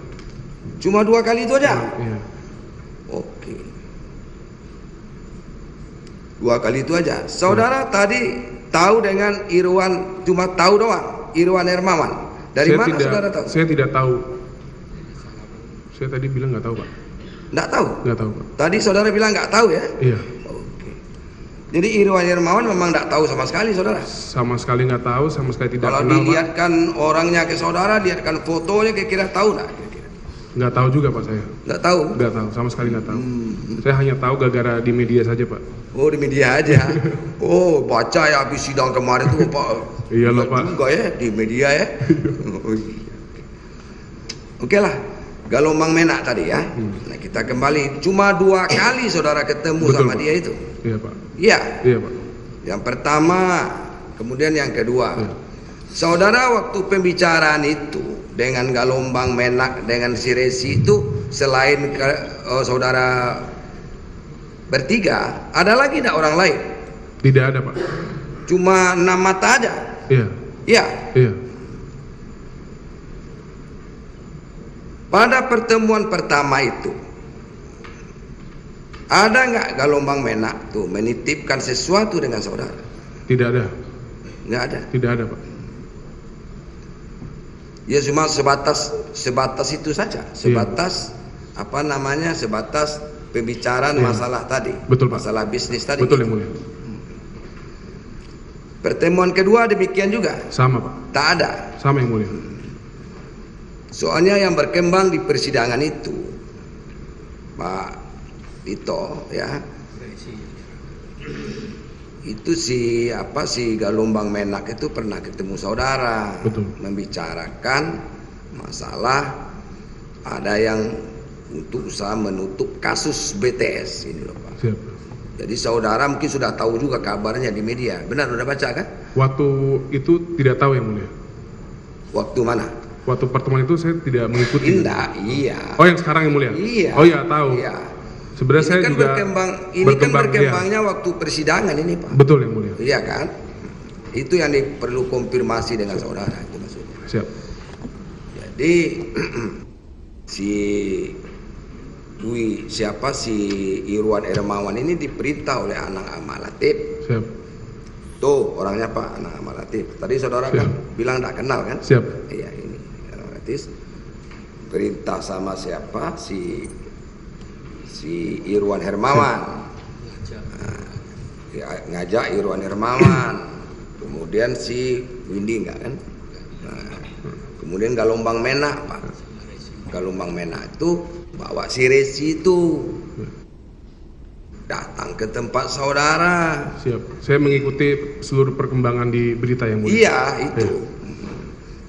Cuma 2 kali itu aja. Iya. Oke. 2 kali itu aja. Saudara tadi tahu dengan Irwan, cuma tahu doang, Irwan Hermawan. Dari Saya mana tidak, saudara tahu? Saya tidak tahu. Saya tadi bilang nggak tahu Pak. Nggak tahu. Nggak tahu Pak. Tadi saudara bilang nggak tahu ya? Iya. Oke. Jadi Irwan Hermawan memang tidak tahu sama sekali saudara. Sama sekali nggak tahu, sama sekali tidak Kalau kenal, Pak. dilihatkan orangnya ke saudara, lihatkan fotonya, kira-kira tahu nggak? Nggak tahu juga Pak saya. Nggak tahu. Nggak tahu, sama sekali nggak tahu. Saya hanya tahu gara-gara di media saja Pak. Oh di media aja. Oh baca ya habis sidang kemarin tuh Pak. Iya loh, Pak. Juga ya di media ya. Oh, iya. Oke lah. Gelombang Menak tadi ya. Nah kita kembali. Cuma 2 kali saudara ketemu Betul, sama Pak. dia itu. Iya Pak. Iya. Iya Pak. Yang pertama, kemudian yang kedua. Iya. Saudara waktu pembicaraan itu dengan Gelombang Menak dengan si Resi itu selain saudara bertiga, ada lagi tidak orang lain? Tidak ada Pak. Cuma 6 mata aja. Iya. Iya. Iya. Pada pertemuan pertama itu, ada nggak Gelombang Menak tuh menitipkan sesuatu dengan saudara? Tidak ada. Nggak ada. Tidak ada Pak. Ya cuma sebatas itu saja, sebatas apa namanya, sebatas pembicaraan masalah tadi, Betul, Pak. masalah bisnis tadi. Betul yang mulia. Pertemuan kedua demikian juga, Sama Pak. tak ada. Sama yang mulia. Soalnya yang berkembang di persidangan itu, Pak Tito ya, itu si Gelombang Menak itu pernah ketemu saudara. Betul. Membicarakan masalah ada yang untuk usaha menutup kasus BTS ini loh Pak. Siap. Jadi saudara mungkin sudah tahu juga kabarnya di media. Benar udah baca kan? Waktu itu tidak tahu yang mulia. Waktu mana? Waktu pertemuan itu saya tidak mengikuti. Indah, iya. Oh yang sekarang yang mulia? Iya. Oh iya tahu. Iya. Sebenarnya Ini saya kan juga berkembang, iya. berkembangnya waktu persidangan ini Pak. Betul yang mulia. Iya kan? Itu yang perlu konfirmasi dengan saudara itu maksudnya. Siap. Jadi si Irwan Hermawan ini diperintah oleh Anang Ahmad Latif. Siap. Tuh orangnya Pak Anang Ahmad Latif. Tadi saudara Siap. kan bilang tidak kenal kan? Siap. Iya ini Anang Latif. Perintah sama siapa? Si Irwan Hermawan. Ngajak Irwan Hermawan. Kemudian si Windy enggak kan? Nah, kemudian Gelombang Menak Pak. Gelombang Menak itu bawa si Resi itu datang ke tempat saudara. Siap. Saya mengikuti seluruh perkembangan di berita yang mulia. Iya itu.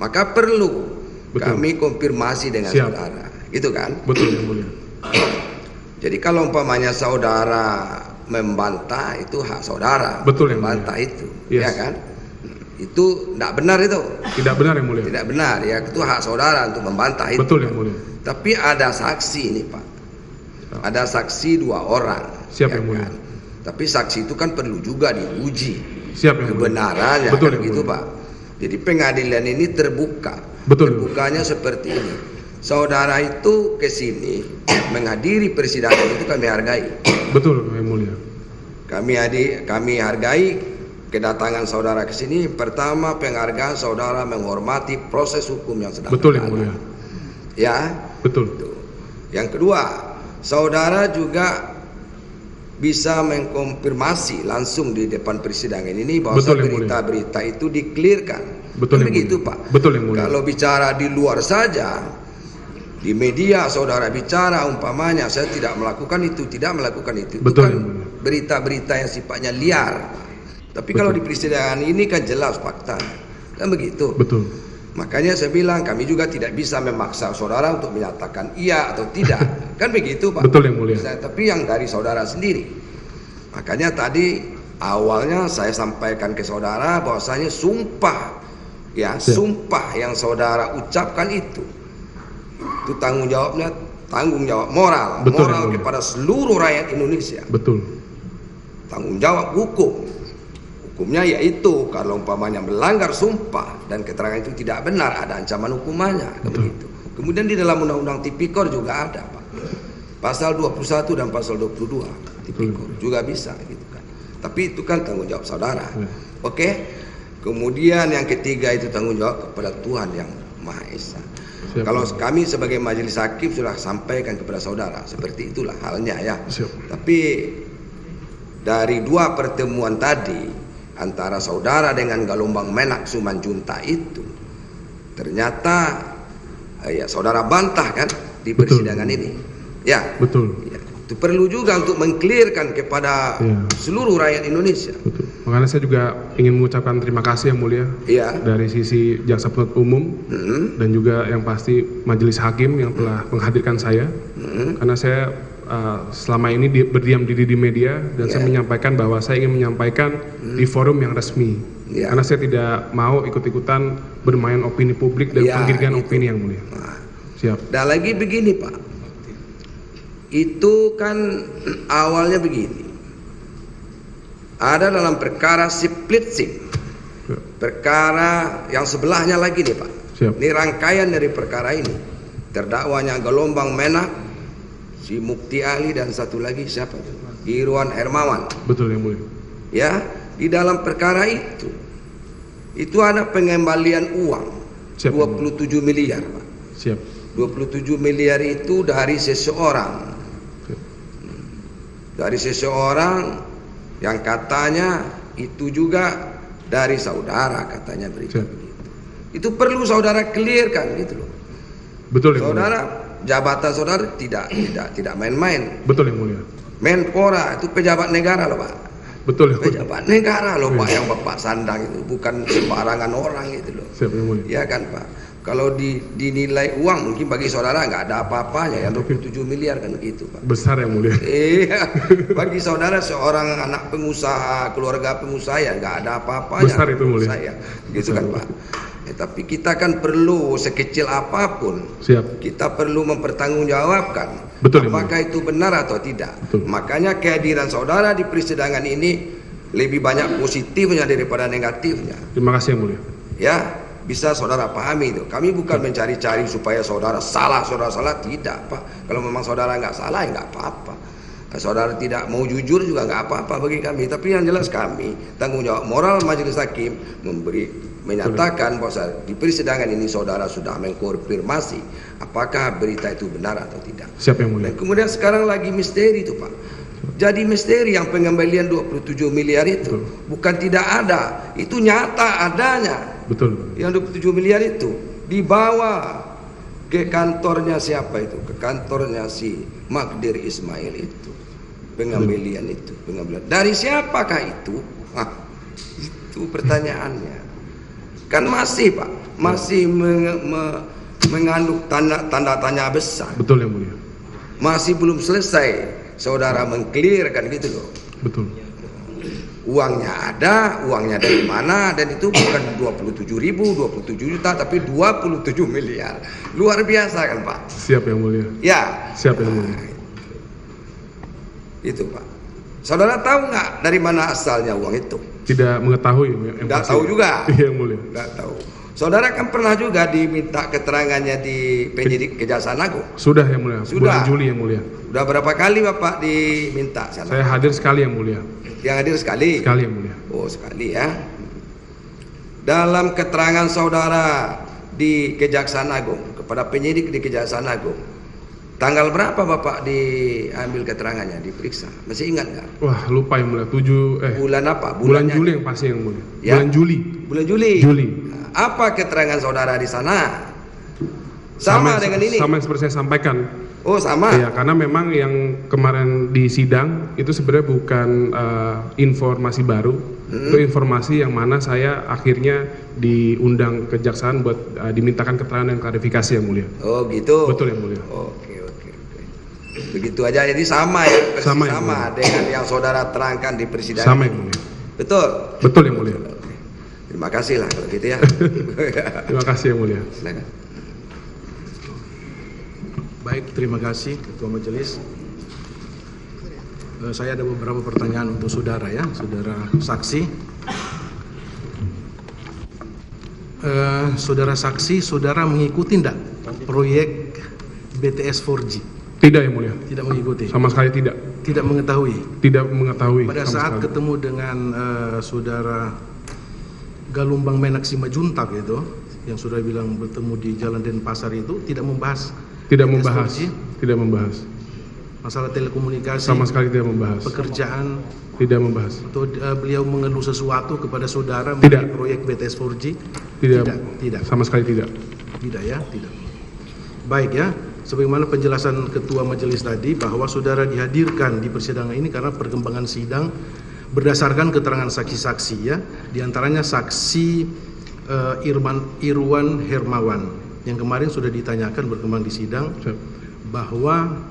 Maka perlu Betul. kami konfirmasi dengan Siap. saudara. Gitu kan? Betul yang mulia. Jadi kalau umpamanya saudara membantah itu hak saudara. Betul yang membantah mulia. itu, Yes. ya kan? Itu tidak benar itu. Tidak benar yang mulia. Tidak benar ya, itu hak saudara untuk membantah itu. Betul yang mulia. Tapi ada saksi ini Pak. Ada saksi 2 orang. Siap ya yang mulia. kan? Tapi saksi itu kan perlu juga diuji Siap yang mulia. kebenarannya. Betul Kan yang gitu mulia. Pak. Jadi pengadilan ini terbuka. Betul. Terbukanya seperti ini. Saudara itu ke sini menghadiri persidangan itu kami hargai. Betul yang mulia. Kami hargai kedatangan saudara ke sini. Pertama, penghargaan saudara menghormati proses hukum yang sedang Betul yang berjalan. mulia. Ya. Betul. Yang kedua, saudara juga bisa mengkonfirmasi langsung di depan persidangan ini bahwa Betul yang mulia. berita-berita itu dikelirkan. Betul Kan yang begitu mulia. Pak. Betul yang mulia. Kalau bicara di luar saja, di media saudara bicara umpamanya saya tidak melakukan itu, tidak melakukan itu. Betul Itu kan yang mulia. berita-berita yang sifatnya liar. Tapi Betul. kalau di persidangan ini kan jelas fakta. Kan begitu. Betul. Makanya saya bilang kami juga tidak bisa memaksa saudara untuk menyatakan iya atau tidak. Kan begitu Pak. Betul yang mulia. Tapi yang dari saudara sendiri. Makanya tadi awalnya saya sampaikan ke saudara bahwasanya sumpah ya, Siap. sumpah yang saudara ucapkan itu tanggung jawab moral. Betul, moral yang mulia. kepada seluruh rakyat Indonesia. Betul. Tanggung jawab hukum. Hukumnya yaitu kalau umpamanya melanggar sumpah dan keterangan itu tidak benar, ada ancaman hukumannya. Begitu. Kemudian di dalam Undang-Undang Tipikor juga ada Pak. Pasal 21 dan pasal 22 Tipikor juga bisa gitu kan. Tapi itu kan tanggung jawab saudara. Oke. Kemudian yang ketiga itu tanggung jawab kepada Tuhan yang Maha Esa. Siap. Kalau kami sebagai majelis hakim sudah sampaikan kepada saudara, seperti itulah halnya ya. Siap. Tapi dari dua pertemuan tadi antara saudara dengan Galombang Menak Simanjuntak itu, ternyata ya saudara bantah kan di persidangan ini. Ya. Betul. Ya, itu perlu juga untuk mengklirkan kepada seluruh rakyat Indonesia. Betul. Makanya saya juga ingin mengucapkan terima kasih yang mulia dari sisi jaksa penuntut umum dan juga yang pasti majelis hakim yang telah menghadirkan saya, karena saya selama ini berdiam diri di media dan saya menyampaikan bahwa saya ingin menyampaikan di forum yang resmi, karena saya tidak mau ikut-ikutan bermain opini publik dan penggiringan opini yang mulia. Siap. Dan lagi begini Pak, itu kan awalnya begini, ada dalam perkara Siplitsing, perkara yang sebelahnya lagi nih Pak. Siap. Ini rangkaian dari perkara ini. Terdakwanya Galombang Menak, si Mukti Ali, dan satu lagi siapa? Irwan Hermawan. Betul yang mulia. Ya, di dalam perkara itu ada pengembalian uang. Siap. 27 miliar Pak. Siap. 27 miliar itu dari seseorang. Dari seseorang yang katanya itu juga dari saudara, katanya begitu. Itu perlu saudara clearkan gitu loh. Betul yang Saudara, mulia. jabatan saudara tidak main-main. Betul yang mulia. Menpora itu pejabat negara loh Pak. Betul yang mulia. Pejabat negara loh Pak yang Bapak sandang itu, bukan sembarangan orang gitu loh. Siap yang mulia. Ya kan Pak. Kalau dinilai uang mungkin bagi saudara nggak ada apa-apanya, yang 27 miliar kan gitu Pak. Besar yang mulia. Iya, bagi saudara seorang anak pengusaha, keluarga pengusaha ya nggak ada apa-apanya. Besar itu mulia. Saya, gitu kan Pak. Tapi kita kan perlu sekecil apapun, kita perlu mempertanggungjawabkan apakah itu benar atau tidak. Betul. Makanya kehadiran saudara di persidangan ini lebih banyak positifnya daripada negatifnya. Terima kasih yang mulia. Ya, bisa saudara pahami itu. Kami bukan mencari-cari supaya saudara salah, tidak Pak. Kalau memang saudara nggak salah ya nggak apa-apa. Saudara tidak mau jujur juga nggak apa-apa bagi kami. Tapi yang jelas kami tanggung jawab moral majelis hakim menyatakan bahwa di persidangan ini saudara sudah mengkonfirmasi apakah berita itu benar atau tidak. Siap yang mulia. Dan kemudian sekarang lagi misteri itu Pak. Jadi misteri yang pengembalian 27 miliar itu bukan tidak ada, itu nyata adanya. Betul. Yang 27 miliar itu dibawa ke kantornya siapa itu? Ke kantornya si Magdir Ismail itu. Pengembalian itu, pengembalian. Dari siapakah itu? Itu pertanyaannya. Kan masih Pak, masih mengandung tanda tanya besar. Betul yang mulia. Masih belum selesai saudara mengklirkan gitu loh. Betul. Uangnya ada, uangnya dari mana, dan itu bukan 27 juta tapi 27 miliar. Luar biasa kan Pak? Siap yang mulia. Ya. Siap yang mulia. Itu Pak. Saudara tahu nggak dari mana asalnya uang itu? Tidak mengetahui. Tidak tahu juga. Iya yang mulia. Tidak tahu. Saudara kan pernah juga diminta keterangannya di penyidik Kejaksaan Agung. Sudah yang mulia. Sudah. Bulan Juli yang mulia. Sudah berapa kali Bapak diminta sana? Saya hadir sekali yang mulia. Yang hadir sekali? Sekali yang mulia. Oh sekali ya. Dalam keterangan saudara di Kejaksaan Agung kepada penyidik di Kejaksaan Agung, tanggal berapa Bapak diambil keterangannya, diperiksa? Masih ingat nggak? Wah lupa yang mulia. Bulan apa? Bulan Juli yang pasti yang mulia. Ya? Bulan Juli. Bulan Juli. Juli. Apa keterangan saudara di sana? Sama dengan ini? Sama yang seperti saya sampaikan. Oh sama? Iya, karena memang yang kemarin di sidang itu sebenarnya bukan informasi baru. Itu informasi yang mana saya akhirnya diundang kejaksaan buat dimintakan keterangan dan klarifikasi yang mulia. Oh gitu? Betul yang mulia. Oke. Begitu aja, jadi sama ya? Sama dengan yang saudara terangkan di persidangan. Sama yang mulia. Betul? Betul yang mulia. Terima kasih lah kalau gitu ya. Terima kasih yang mulia. Silakan. Baik, terima kasih Ketua Majelis. Saya ada beberapa pertanyaan untuk saudara ya, saudara saksi. Saudara saksi, saudara mengikuti enggak proyek BTS 4G? Tidak yang mulia. Tidak mengikuti? Sama sekali tidak. Tidak mengetahui? Tidak mengetahui. Pada saat sekali ketemu dengan saudara Galombang Menak Simanjuntak itu, yang sudah bilang bertemu di Jalan Denpasar itu, tidak membahas? Tidak membahas. Tidak membahas. Masalah telekomunikasi, Sama sekali tidak membahas. pekerjaan, Tidak membahas. atau beliau mengeluh sesuatu kepada saudara Tidak. mengenai proyek BTS 4G? Tidak. Sama sekali tidak. Tidak ya, tidak. Baik ya, sebagaimana penjelasan Ketua Majelis tadi bahwa saudara dihadirkan di persidangan ini karena perkembangan sidang berdasarkan keterangan saksi-saksi ya, diantaranya saksi Irwan Hermawan yang kemarin sudah ditanyakan berkembang di sidang Siap. bahwa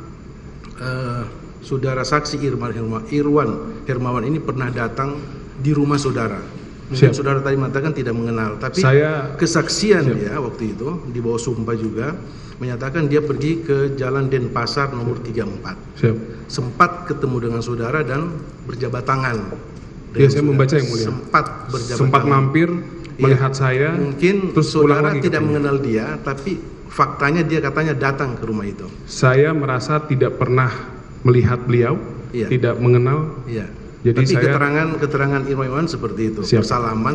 saudara saksi Irwan Hermawan ini pernah datang di rumah saudara. Mungkin Siap. saudara tadi mengatakan tidak mengenal, tapi Saya kesaksian Siap. dia waktu itu di bawah sumpah juga menyatakan dia pergi ke Jalan Denpasar nomor 34. siap. Sempat ketemu dengan saudara dan berjabat tangan. Ya, dengan saya saudara. membaca yang mulia. Sempat berjabat Sempat tangan. mampir melihat saya. Mungkin terus pulang saudara lagi tidak katanya. mengenal dia, tapi faktanya dia katanya datang ke rumah itu. Saya merasa tidak pernah melihat beliau, Iya. tidak mengenal. Iya. Jadi Tapi saya- keterangan Irwan seperti itu. Siap.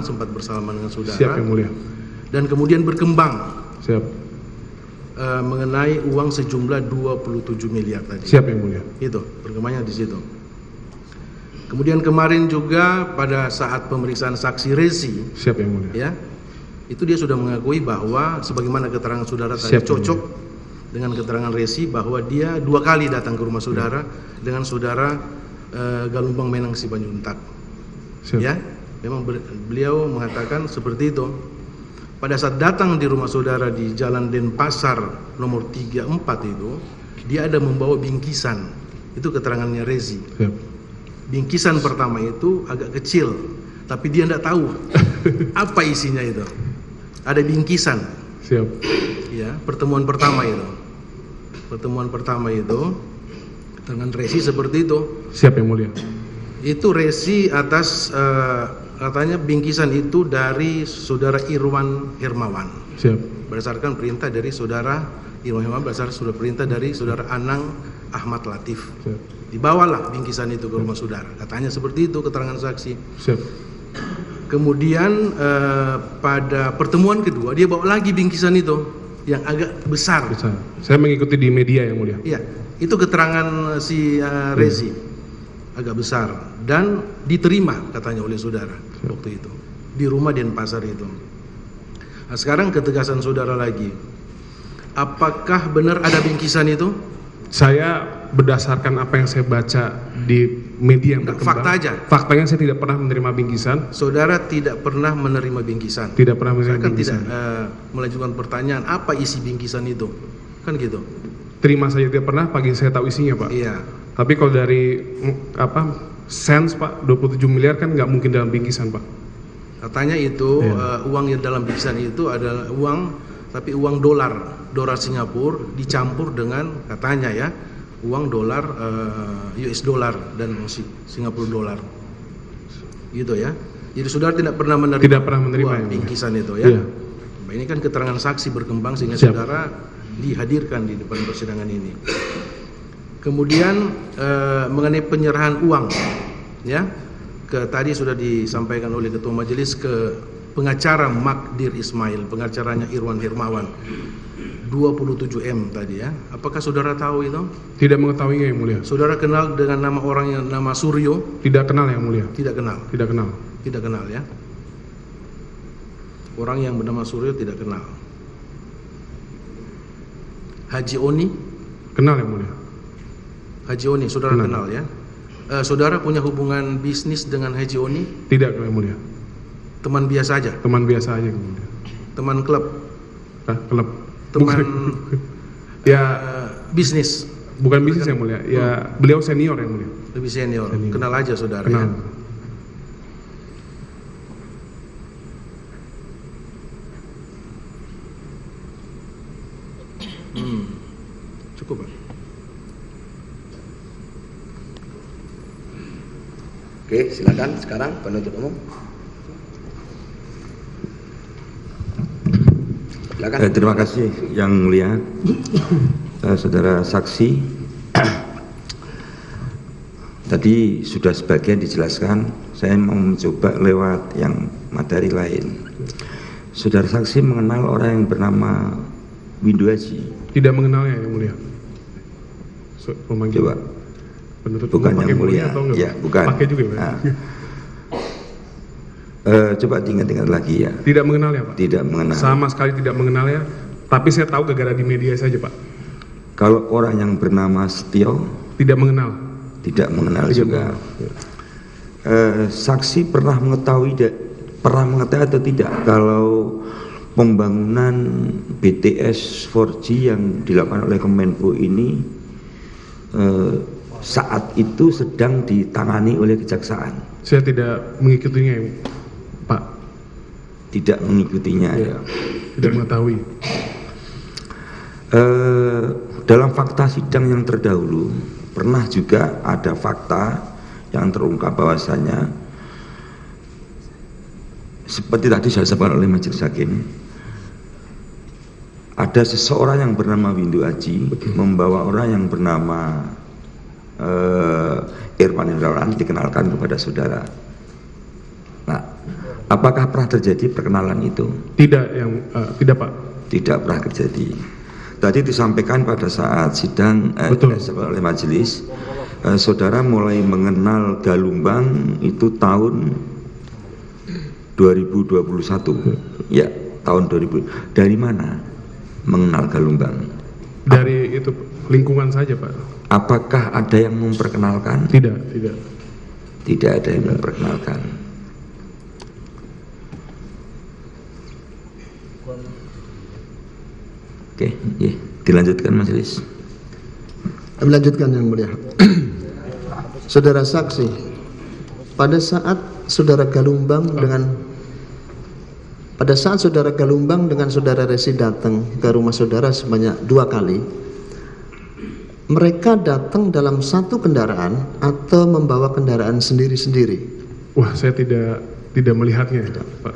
Sempat bersalaman dengan saudara. Siap yang mulia. Dan kemudian berkembang Siap. mengenai uang sejumlah 27 miliar tadi. Siap yang mulia. Itu perkembangannya di situ. Kemudian kemarin juga pada saat pemeriksaan saksi Rezi, Siap yang mulia. ya, itu dia sudah mengakui bahwa sebagaimana keterangan saudara tadi Siap, cocok dengan keterangan Rezi bahwa dia 2 kali datang ke rumah saudara dengan saudara Galumbang Menang Sibanjuntak. Siap. Ya, memang beliau mengatakan seperti itu. Pada saat datang di rumah saudara di Jalan Denpasar nomor 34 itu, dia ada membawa bingkisan. Itu keterangannya Rezi. Siap. Bingkisan pertama itu agak kecil, tapi dia tidak tahu apa isinya itu. Ada bingkisan, Siap. ya. Pertemuan pertama itu, dengan Rezi seperti itu. Siap yang mulia. Itu Rezi atas katanya bingkisan itu dari saudara Irwan Hermawan. Siap. Berdasarkan perintah dari saudara Irwan Hermawan, berdasarkan sudah perintah dari saudara Anang Ahmad Latif. Siap. Dibawalah bingkisan itu ke rumah saudara. Katanya seperti itu keterangan saksi. Siap. Kemudian pada pertemuan kedua dia bawa lagi bingkisan itu yang agak besar. Bisa. Saya mengikuti di media yang mulia. Iya, itu keterangan si Rezi agak besar dan diterima katanya oleh saudara waktu itu di rumah Denpasar itu. Nah, sekarang ketegasan saudara lagi, apakah benar ada bingkisan itu? Saya berdasarkan apa yang saya baca di media yang berkembang. Fakta aja. Faktanya saya tidak pernah menerima bingkisan. Saudara tidak pernah menerima bingkisan. Tidak pernah Saya menerima kan tidak bingkisan. melanjutkan pertanyaan apa isi bingkisan itu, kan gitu. Terima saja tidak pernah, pagi saya tahu isinya Pak. Iya. Tapi kalau dari sense Pak, 27 miliar kan nggak mungkin dalam bingkisan Pak. Katanya itu Iya. uang yang dalam bingkisan itu adalah uang, tapi uang dolar Singapura dicampur dengan katanya ya uang dolar US dollar dan Singapura dolar, gitu ya. Jadi saudara tidak pernah menerima, Tidak pernah menerima uang ya. bingkisan itu ya. Iya. Nah, ini kan keterangan saksi berkembang sehingga Siap. saudara dihadirkan di depan persidangan ini. Kemudian mengenai penyerahan uang, ya, tadi sudah disampaikan oleh Ketua Majelis ke pengacara Magdir Ismail, pengacaranya Irwan Hermawan, 27M tadi ya. Apakah saudara tahu itu? Tidak mengetahuinya yang mulia. Saudara kenal dengan nama orang yang nama Suryo? Tidak kenal yang mulia. Tidak kenal. Tidak kenal. Tidak kenal ya. Orang yang bernama Suryo tidak kenal. Haji Oni? Kenal yang mulia. Haji Oni, saudara Kenal. kenal ya. Saudara punya hubungan bisnis dengan Haji Oni? Tidak yang mulia. Teman biasa aja, Teman biasa aja yang mulia. teman klub, Klub. teman Bukan. Ya, bisnis, bukan bisnis yang mulia. Ya, beliau senior yang mulia. lebih senior. Senior. Kenal aja saudara Kenal. ya. Cukup Pak. Oke, silakan sekarang penuntut umum. Silakan. Terima kasih Yang Mulia, saudara saksi. Tadi sudah sebagian dijelaskan, saya mau mencoba lewat yang materi lain. Saudara saksi mengenal orang yang bernama Windu Haji. Tidak mengenalnya yang mulia. memanggil Coba. penuntut Bukan umum pakai yang mulia. atau enggak? Ya, bukan. Pakai juga ya, Pak? Nah. Coba diingat-ingat lagi ya. Tidak mengenal ya, Pak? Tidak mengenal. Sama sekali tidak mengenal ya. Tapi saya tahu gara-gara di media saja, Pak. Kalau orang yang bernama Setio Tidak mengenal. tidak mengenal Tidak juga. mengenal. Saksi pernah mengetahui atau tidak kalau pembangunan BTS 4G yang dilakukan oleh Kemenpo ini saat itu sedang ditangani oleh kejaksaan? Saya tidak mengikutinya, Pak. Tidak mengikutinya. Ya. Tidak mengetahui. Dalam fakta sidang yang terdahulu pernah juga ada fakta yang terungkap bahwasanya seperti tadi saya sebutkan oleh Majelis Hakim, ada seseorang yang bernama Windu Aji membawa orang yang bernama Irfan Indrawan dikenalkan kepada saudara. Nah, apakah pernah terjadi perkenalan itu? Tidak, Pak. Tidak pernah terjadi. Tadi disampaikan pada saat sidang oleh majelis, saudara mulai mengenal Galumbang itu tahun 2021. Ya, tahun 2000. Dari mana mengenal Galumbang? Dari itu lingkungan saja, Pak. Apakah ada yang memperkenalkan? Tidak. Tidak ada yang memperkenalkan. Oke, ya, dilanjutkan majelis. Melanjutkan yang mulia. Saudara saksi, pada saat saudara Galumbang dengan saudara Resi datang ke rumah saudara sebanyak 2 kali, mereka datang dalam satu kendaraan atau membawa kendaraan sendiri-sendiri? Wah, saya tidak melihatnya, Pak.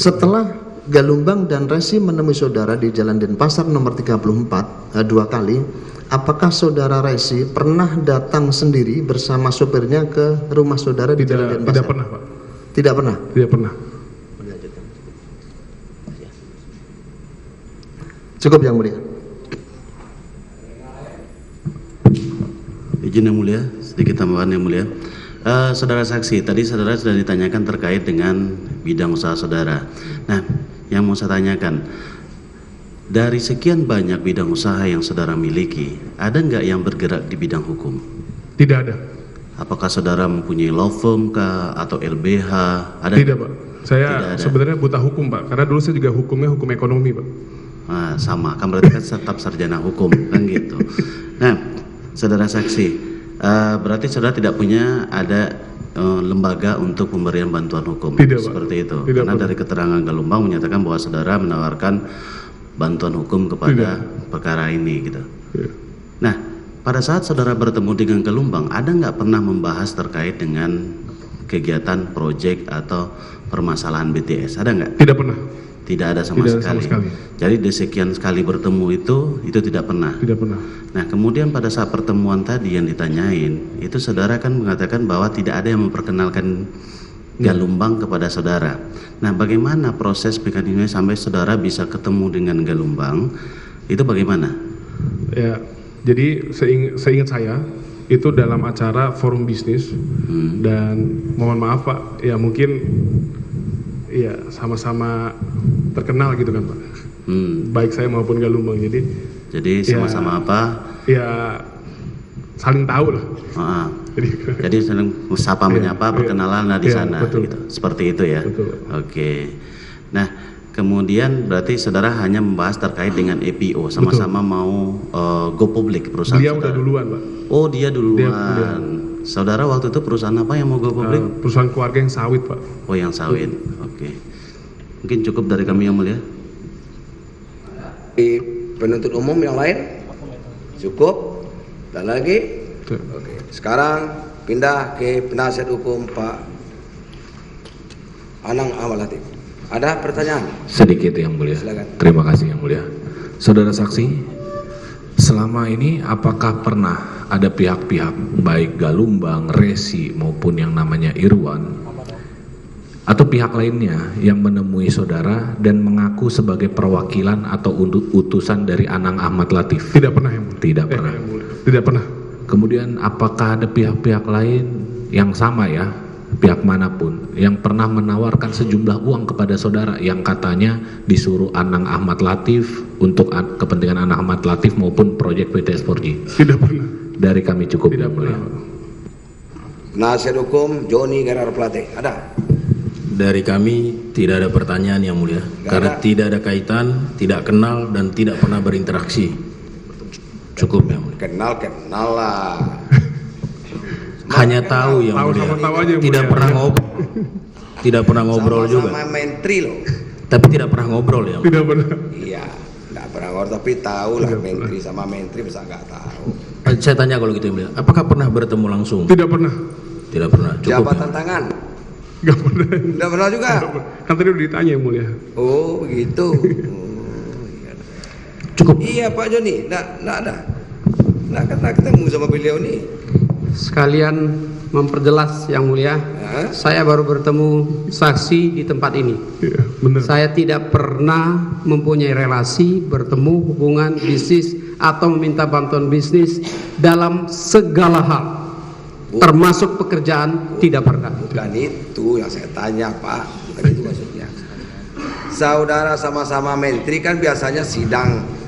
Setelah Galumbang dan Resi menemui saudara di Jalan Denpasar nomor 34 2 kali, apakah saudara Resi pernah datang sendiri bersama sopirnya ke rumah saudara di Jalan Denpasar? Tidak pernah, Pak. Tidak pernah? Tidak pernah. Cukup yang mulia. Izin yang mulia, sedikit tambahan yang mulia. Saudara saksi, tadi saudara sudah ditanyakan terkait dengan bidang usaha saudara. Nah, yang mau saya tanyakan, dari sekian banyak bidang usaha yang saudara miliki, ada nggak yang bergerak di bidang hukum? Tidak ada. Apakah saudara mempunyai law firm kah atau LBH? Ada? Tidak, Pak. Saya sebenarnya buta hukum, Pak. Karena dulu saya juga hukumnya hukum ekonomi, Pak. Nah, sama, kan berarti kan tetap sarjana hukum, kan gitu. Nah, saudara saksi, berarti saudara tidak punya ada lembaga untuk pemberian bantuan hukum? Tidak, Pak. Seperti itu. Tidak, karena Pak. dari keterangan Galumbang menyatakan bahwa saudara menawarkan bantuan hukum kepada perkara ini gitu. Tidak. Nah, pada saat saudara bertemu dengan Galumbang, ada nggak pernah membahas terkait dengan kegiatan proyek atau permasalahan BTS? Ada nggak? Tidak pernah. Tidak ada sama sekali. Jadi di sekian sekali bertemu itu tidak pernah. Tidak pernah. Nah, kemudian pada saat pertemuan tadi yang ditanyain, itu saudara kan mengatakan bahwa tidak ada yang memperkenalkan Galumbang kepada saudara. Nah, bagaimana proses mekanisme sampai saudara bisa ketemu dengan Galumbang? Itu bagaimana? Ya, jadi seingat saya itu dalam acara forum bisnis dan mohon maaf, Pak, ya mungkin ya sama-sama terkenal gitu kan, Pak. Baik saya maupun Galumbang, jadi sama-sama apa? Ya saling tahu lah. Jadi saling sapa menyapa, perkenalan lah di sana, betul. gitu. Seperti itu ya. Betul. Oke. Nah, kemudian berarti saudara hanya membahas terkait dengan EPO, sama-sama mau go public perusahaan. Dia saudara. udah duluan, Pak. Oh, dia duluan. Saudara waktu itu perusahaan apa yang mau go public? Perusahaan keluarga yang sawit, Pak. Oh, yang sawit. Oke. Mungkin cukup dari kami yang mulia. Di penuntut umum yang lain? Cukup? Dan lagi? Oke. Sekarang pindah ke penasihat hukum Pak Anang Ahmad Latif. Ada pertanyaan? Sedikit yang mulia. Silakan. Terima kasih yang mulia. Saudara saksi, selama ini apakah pernah ada pihak-pihak baik Galumbang, Resi maupun yang namanya Irwan atau pihak lainnya yang menemui saudara dan mengaku sebagai perwakilan atau utusan dari Anang Ahmad Latif? Tidak pernah yang mulia. Tidak pernah. Yang mulia. Tidak pernah. Kemudian apakah ada pihak-pihak lain yang sama ya, pihak manapun yang pernah menawarkan sejumlah uang kepada saudara yang katanya disuruh Anang Ahmad Latif untuk kepentingan Anang Ahmad Latif maupun proyek PTS 4G? Tidak pernah. Dari kami cukup. Tidak yang mulia. pernah. Penasihat hukum Joni Gerard Plate, ada? Dari kami tidak ada pertanyaan yang mulia, karena tidak ada kaitan, tidak kenal dan tidak pernah berinteraksi. Cukup yang mulia. Kenal lah. Hanya tahu yang mulia. Tahu aja yang Tidak mulia. pernah ngobrol. Tidak pernah ngobrol juga. Sama menteri loh. Tapi tidak pernah ngobrol ya. Tidak pernah. Iya, nggak pernah ngobrol tapi tahu lah menteri sama menteri masa nggak tahu. Saya tanya kalau gitu yang mulia, apakah pernah bertemu langsung? Tidak pernah. Tidak pernah. Cukup. Jabatan tangan. Nggak pernah. Nggak pernah juga. Kan tadi udah ditanya yang mulia. Oh begitu. Cukup. Iya Pak Joni, nggak ada. Nggak ketemu sama beliau nih. Sekalian memperjelas yang mulia, saya baru bertemu saksi di tempat ini. Iya, benar. Saya tidak pernah mempunyai relasi, bertemu, hubungan bisnis atau meminta bantuan bisnis dalam segala hal, termasuk pekerjaan, tidak pernah. Bukan itu yang saya tanya Pak, bukan itu maksudnya. Saudara sama-sama menteri kan biasanya sidang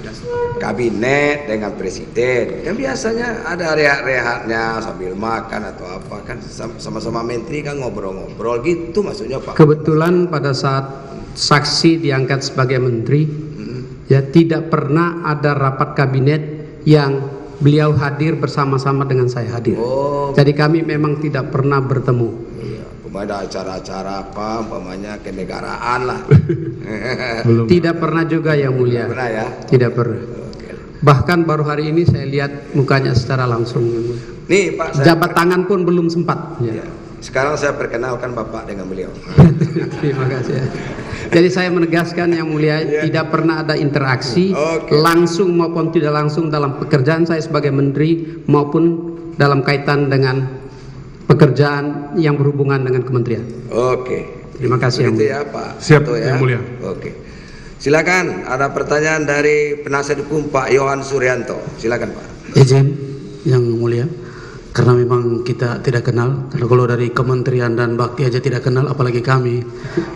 kabinet dengan presiden, kan biasanya ada rehat-rehatnya sambil makan atau apa, kan sama-sama menteri kan ngobrol-ngobrol gitu maksudnya Pak. Kebetulan pada saat saksi diangkat sebagai menteri, ya tidak pernah ada rapat kabinet yang beliau hadir bersama-sama dengan saya hadir. Jadi kami memang tidak pernah bertemu. Ada acara-acara apa, umpamanya kenegaraan lah. Tidak pernah juga yang mulia. Pernah ya? Tidak pernah. Bahkan baru hari ini saya lihat mukanya secara langsung. Nih Pak, jabat tangan pun belum sempat. Ya. Sekarang saya perkenalkan Bapak dengan beliau. Terima kasih. Ya. Jadi saya menegaskan yang mulia, tidak pernah ada interaksi langsung maupun tidak langsung dalam pekerjaan saya sebagai menteri maupun dalam kaitan dengan pekerjaan yang berhubungan dengan kementerian. Oke. Terima kasih Begitu yang mulia. ya Pak. Siap Betul, ya? yang mulia. Oke. Silakan, ada pertanyaan dari penasihat hukum Pak Yohan Suryanto. Silakan Pak. Izin yang mulia, karena memang kita tidak kenal. Kalau dari kementerian dan bakti aja tidak kenal, apalagi kami.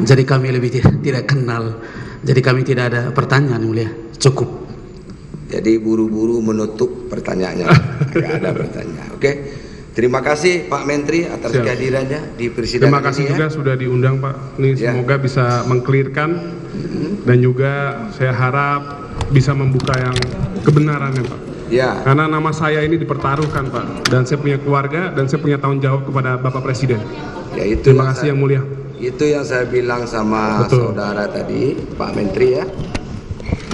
Jadi kami lebih tidak kenal. Jadi kami tidak ada pertanyaan yang mulia. Cukup. Jadi buru-buru menutup pertanyaannya. Tidak ada pertanyaan. Oke. Terima kasih Pak Menteri atas kehadirannya di persidangan. Terima kasih ini, juga sudah diundang Pak. Ini semoga bisa mengklirkan dan juga saya harap bisa membuka yang kebenarannya Pak. Ya. Karena nama saya ini dipertaruhkan Pak, dan saya punya keluarga dan saya punya tanggung jawab kepada Bapak Presiden. Ya, itu terima kasih yang mulia. Itu yang saya bilang sama saudara tadi, Pak Menteri ya.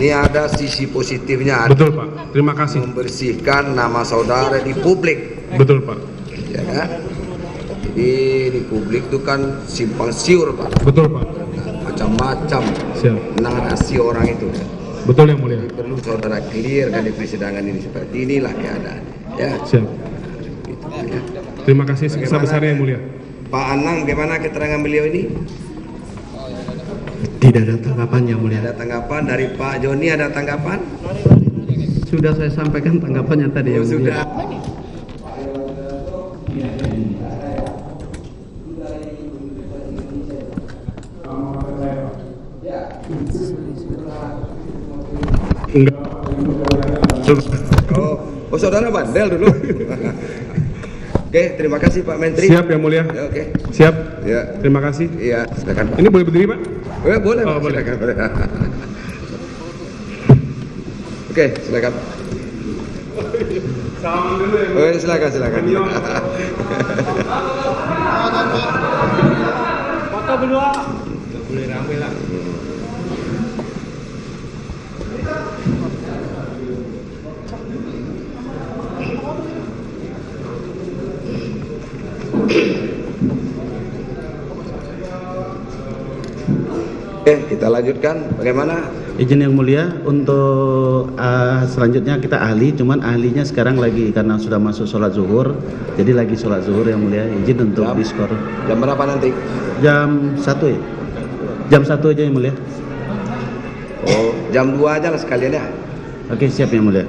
Ini ada sisi positifnya. Betul Pak. Terima kasih. Membersihkan nama saudara di publik. Betul Pak. Ya kan? Jadi di publik itu kan simpang siur Pak. Betul Pak. Macam-macam narasi orang itu. Betul yang mulia. Jadi perlu saudara clear di persidangan ini seperti inilah keadaan. Ya. Siap. Gitu, ya. Terima kasih sebesar-besarnya yang mulia. Pak Anang, bagaimana keterangan beliau ini? Tidak ada tanggapan yang mulia. Ada tanggapan dari Pak Joni, ada tanggapan? Sudah saya sampaikan tanggapannya tadi yang mulia. Sudah. Enggak. Oh saudara bandel dulu. Oke, terima kasih Pak Menteri. Siap yang mulia. Ya, oke. Siap. Ya. Terima kasih. Iya, silakan Pak. Ini boleh berdiri Pak? Boleh Pak, boleh. silakan. Oke, silakan. Salam dulu ya. Silakan. Foto berdua. Boleh rame lah. Oke, kita lanjutkan. Bagaimana Izin yang mulia, untuk selanjutnya kita ahli, cuman ahlinya sekarang lagi karena sudah masuk sholat zuhur, jadi lagi sholat zuhur yang mulia. Izin untuk diskor. Jam berapa nanti? Jam 1 ya? Jam 1 aja yang mulia. Oh, jam 2 aja lah sekalian ya. Oke, siap yang mulia.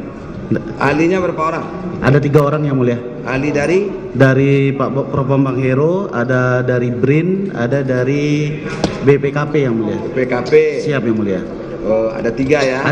Ahlinya berapa orang? Ada 3 orang yang mulia. Ahli dari? Dari Pak Propambang Hero, ada dari BRIN, ada dari BPKP yang mulia. BPKP. Siap yang mulia. Oh, ada 3 ya.